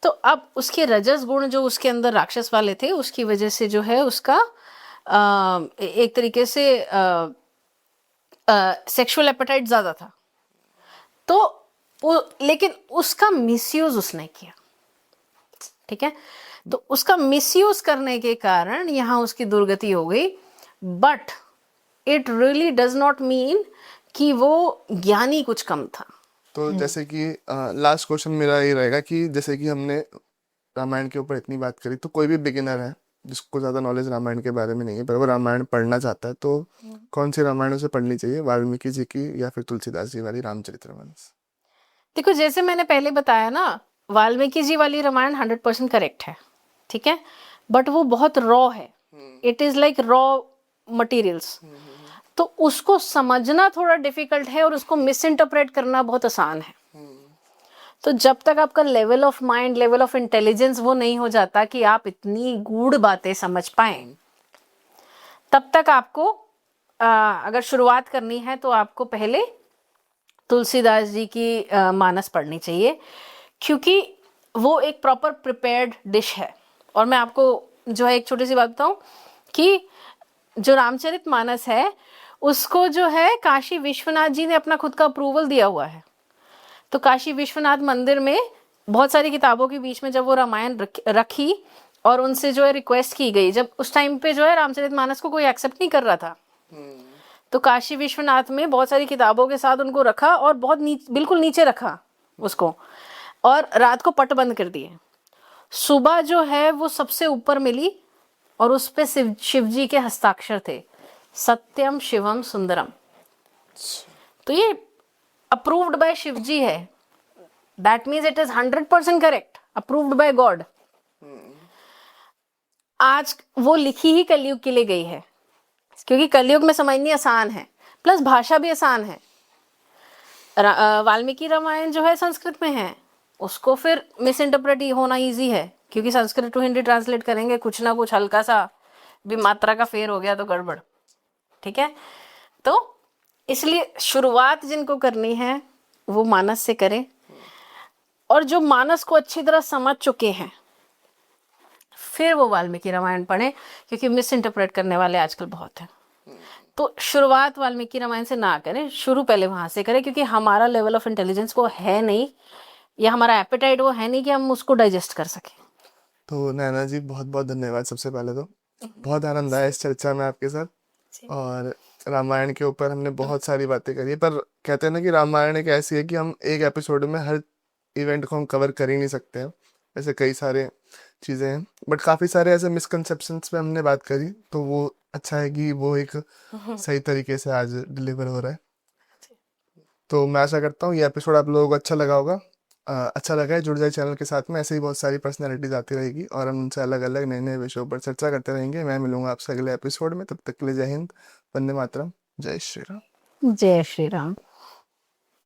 तो अब उसके रजस गुण जो उसके अंदर राक्षस वाले थे, उसकी वजह से जो है उसका एक तरीके से सेक्सुअल एपेटाइट ज्यादा था। तो लेकिन उसका मिसयूज उसने किया, ठीक है। तो उसका मिसयूज करने के कारण यहाँ उसकी दुर्गति हो गई। But it really does not mean कि वो ज्ञानी कुछ कम था। तो जैसे कि लास्ट क्वेश्चन मेरा ये रहेगा कि जैसे कि हमने रामायण के ऊपर इतनी बात करी, तो कोई भी बिगिनर है जिसको ज़्यादा नॉलेज रामायण के बारे में नहीं है, पर वो रामायण पढ़ना चाहता है, तो कौन सी रामायण उसे पढ़नी चाहिए, वाल्मीकि जी की या फिर तुलसीदास जी वाली रामचरितमानस? देखो, जैसे मैंने पहले बताया ना, वाल्मीकि जी वाली रामायण 100% करेक्ट है, ठीक है। बट वो बहुत रॉ है, it is like raw materials, तो उसको समझना थोड़ा डिफिकल्ट है और उसको मिस इंटरप्रेट करना बहुत आसान है। तो जब तक आपका level of mind, level of intelligence वो नहीं हो जाता कि आप इतनी गूढ़ बातें समझ पाए, तब तक आपको अगर शुरुआत करनी है तो आपको पहले तुलसीदास जी की मानस पढ़नी चाहिए, क्योंकि वो एक प्रॉपर प्रिपेयर्ड डिश है। और मैं आपको जो है एक छोटी सी बात बताऊं कि जो रामचरित मानस है उसको जो है काशी विश्वनाथ जी ने अपना खुद का अप्रूवल दिया हुआ है। तो काशी विश्वनाथ मंदिर में बहुत सारी किताबों के बीच में जब वो रामायण रखी और उनसे जो है रिक्वेस्ट की गई, जब उस टाइम पे जो है रामचरित मानस को कोई एक्सेप्ट नहीं कर रहा था, तो काशी विश्वनाथ में बहुत सारी किताबों के साथ उनको रखा और बहुत बिल्कुल नीचे रखा उसको, और रात को पट बंद कर दिए। सुबह जो है वो सबसे ऊपर मिली और उस पे शिव जी के हस्ताक्षर थे, सत्यम शिवम सुंदरम। तो ये अप्रूव्ड बाय शिव जी है, that means it is 100% correct, approved by God. आज वो लिखी ही कलयुग के लिए गई है, क्योंकि कलयुग में समझनी आसान है, प्लस भाषा भी आसान है। वाल्मीकि रामायण जो है संस्कृत में है, उसको फिर मिस इंटरप्रेट होना इजी है, क्योंकि संस्कृत टू हिंदी ट्रांसलेट करेंगे, कुछ ना कुछ हल्का सा भी मात्रा का फेर हो गया तो गड़बड़, ठीक है। तो इसलिए शुरुआत जिनको करनी है वो मानस से करें, और जो मानस को अच्छी तरह समझ चुके हैं फिर वो वाल्मीकि रामायण पढ़ें, क्योंकि मिस इंटरप्रेट करने वाले आजकल बहुत हैं। तो शुरुआत वाल्मीकि रामायण से ना करें, शुरू पहले वहां से करें, क्योंकि हमारा लेवल ऑफ इंटेलिजेंस वो है नहीं, या हमारा एपेटाइट वो है नहीं कि हम उसको डाइजेस्ट कर सकें। तो नैना जी बहुत बहुत धन्यवाद। सबसे पहले तो बहुत आनंद आया इस चर्चा में आपके साथ, और रामायण के ऊपर हमने बहुत सारी बातें करी है, पर कहते हैं ना कि रामायण एक ऐसी है कि हम एक एपिसोड में हर इवेंट को हम कवर कर ही नहीं सकते हैं। ऐसे कई सारे चीज़ें हैं, बट काफ़ी सारे ऐसे मिसकंसेप्शंस पे हमने बात करी, तो वो अच्छा है कि वो एक सही तरीके से आज डिलीवर हो रहा है। तो मैं आशा करता हूँ ये एपिसोड आप लोगों को अच्छा लगा होगा। अच्छा लगा है, जुड़ जाए चैनल के साथ में, ऐसे ही बहुत सारी पर्सनैलिटीज आती रहेगी और हम उनसे अलग अलग नए नए विषयों पर चर्चा करते रहेंगे। मैं मिलूंगा आपसे अगले एपिसोड में, तब तक के लिए जय हिंद, वंदे मातरम, जय श्री राम। जय श्री राम।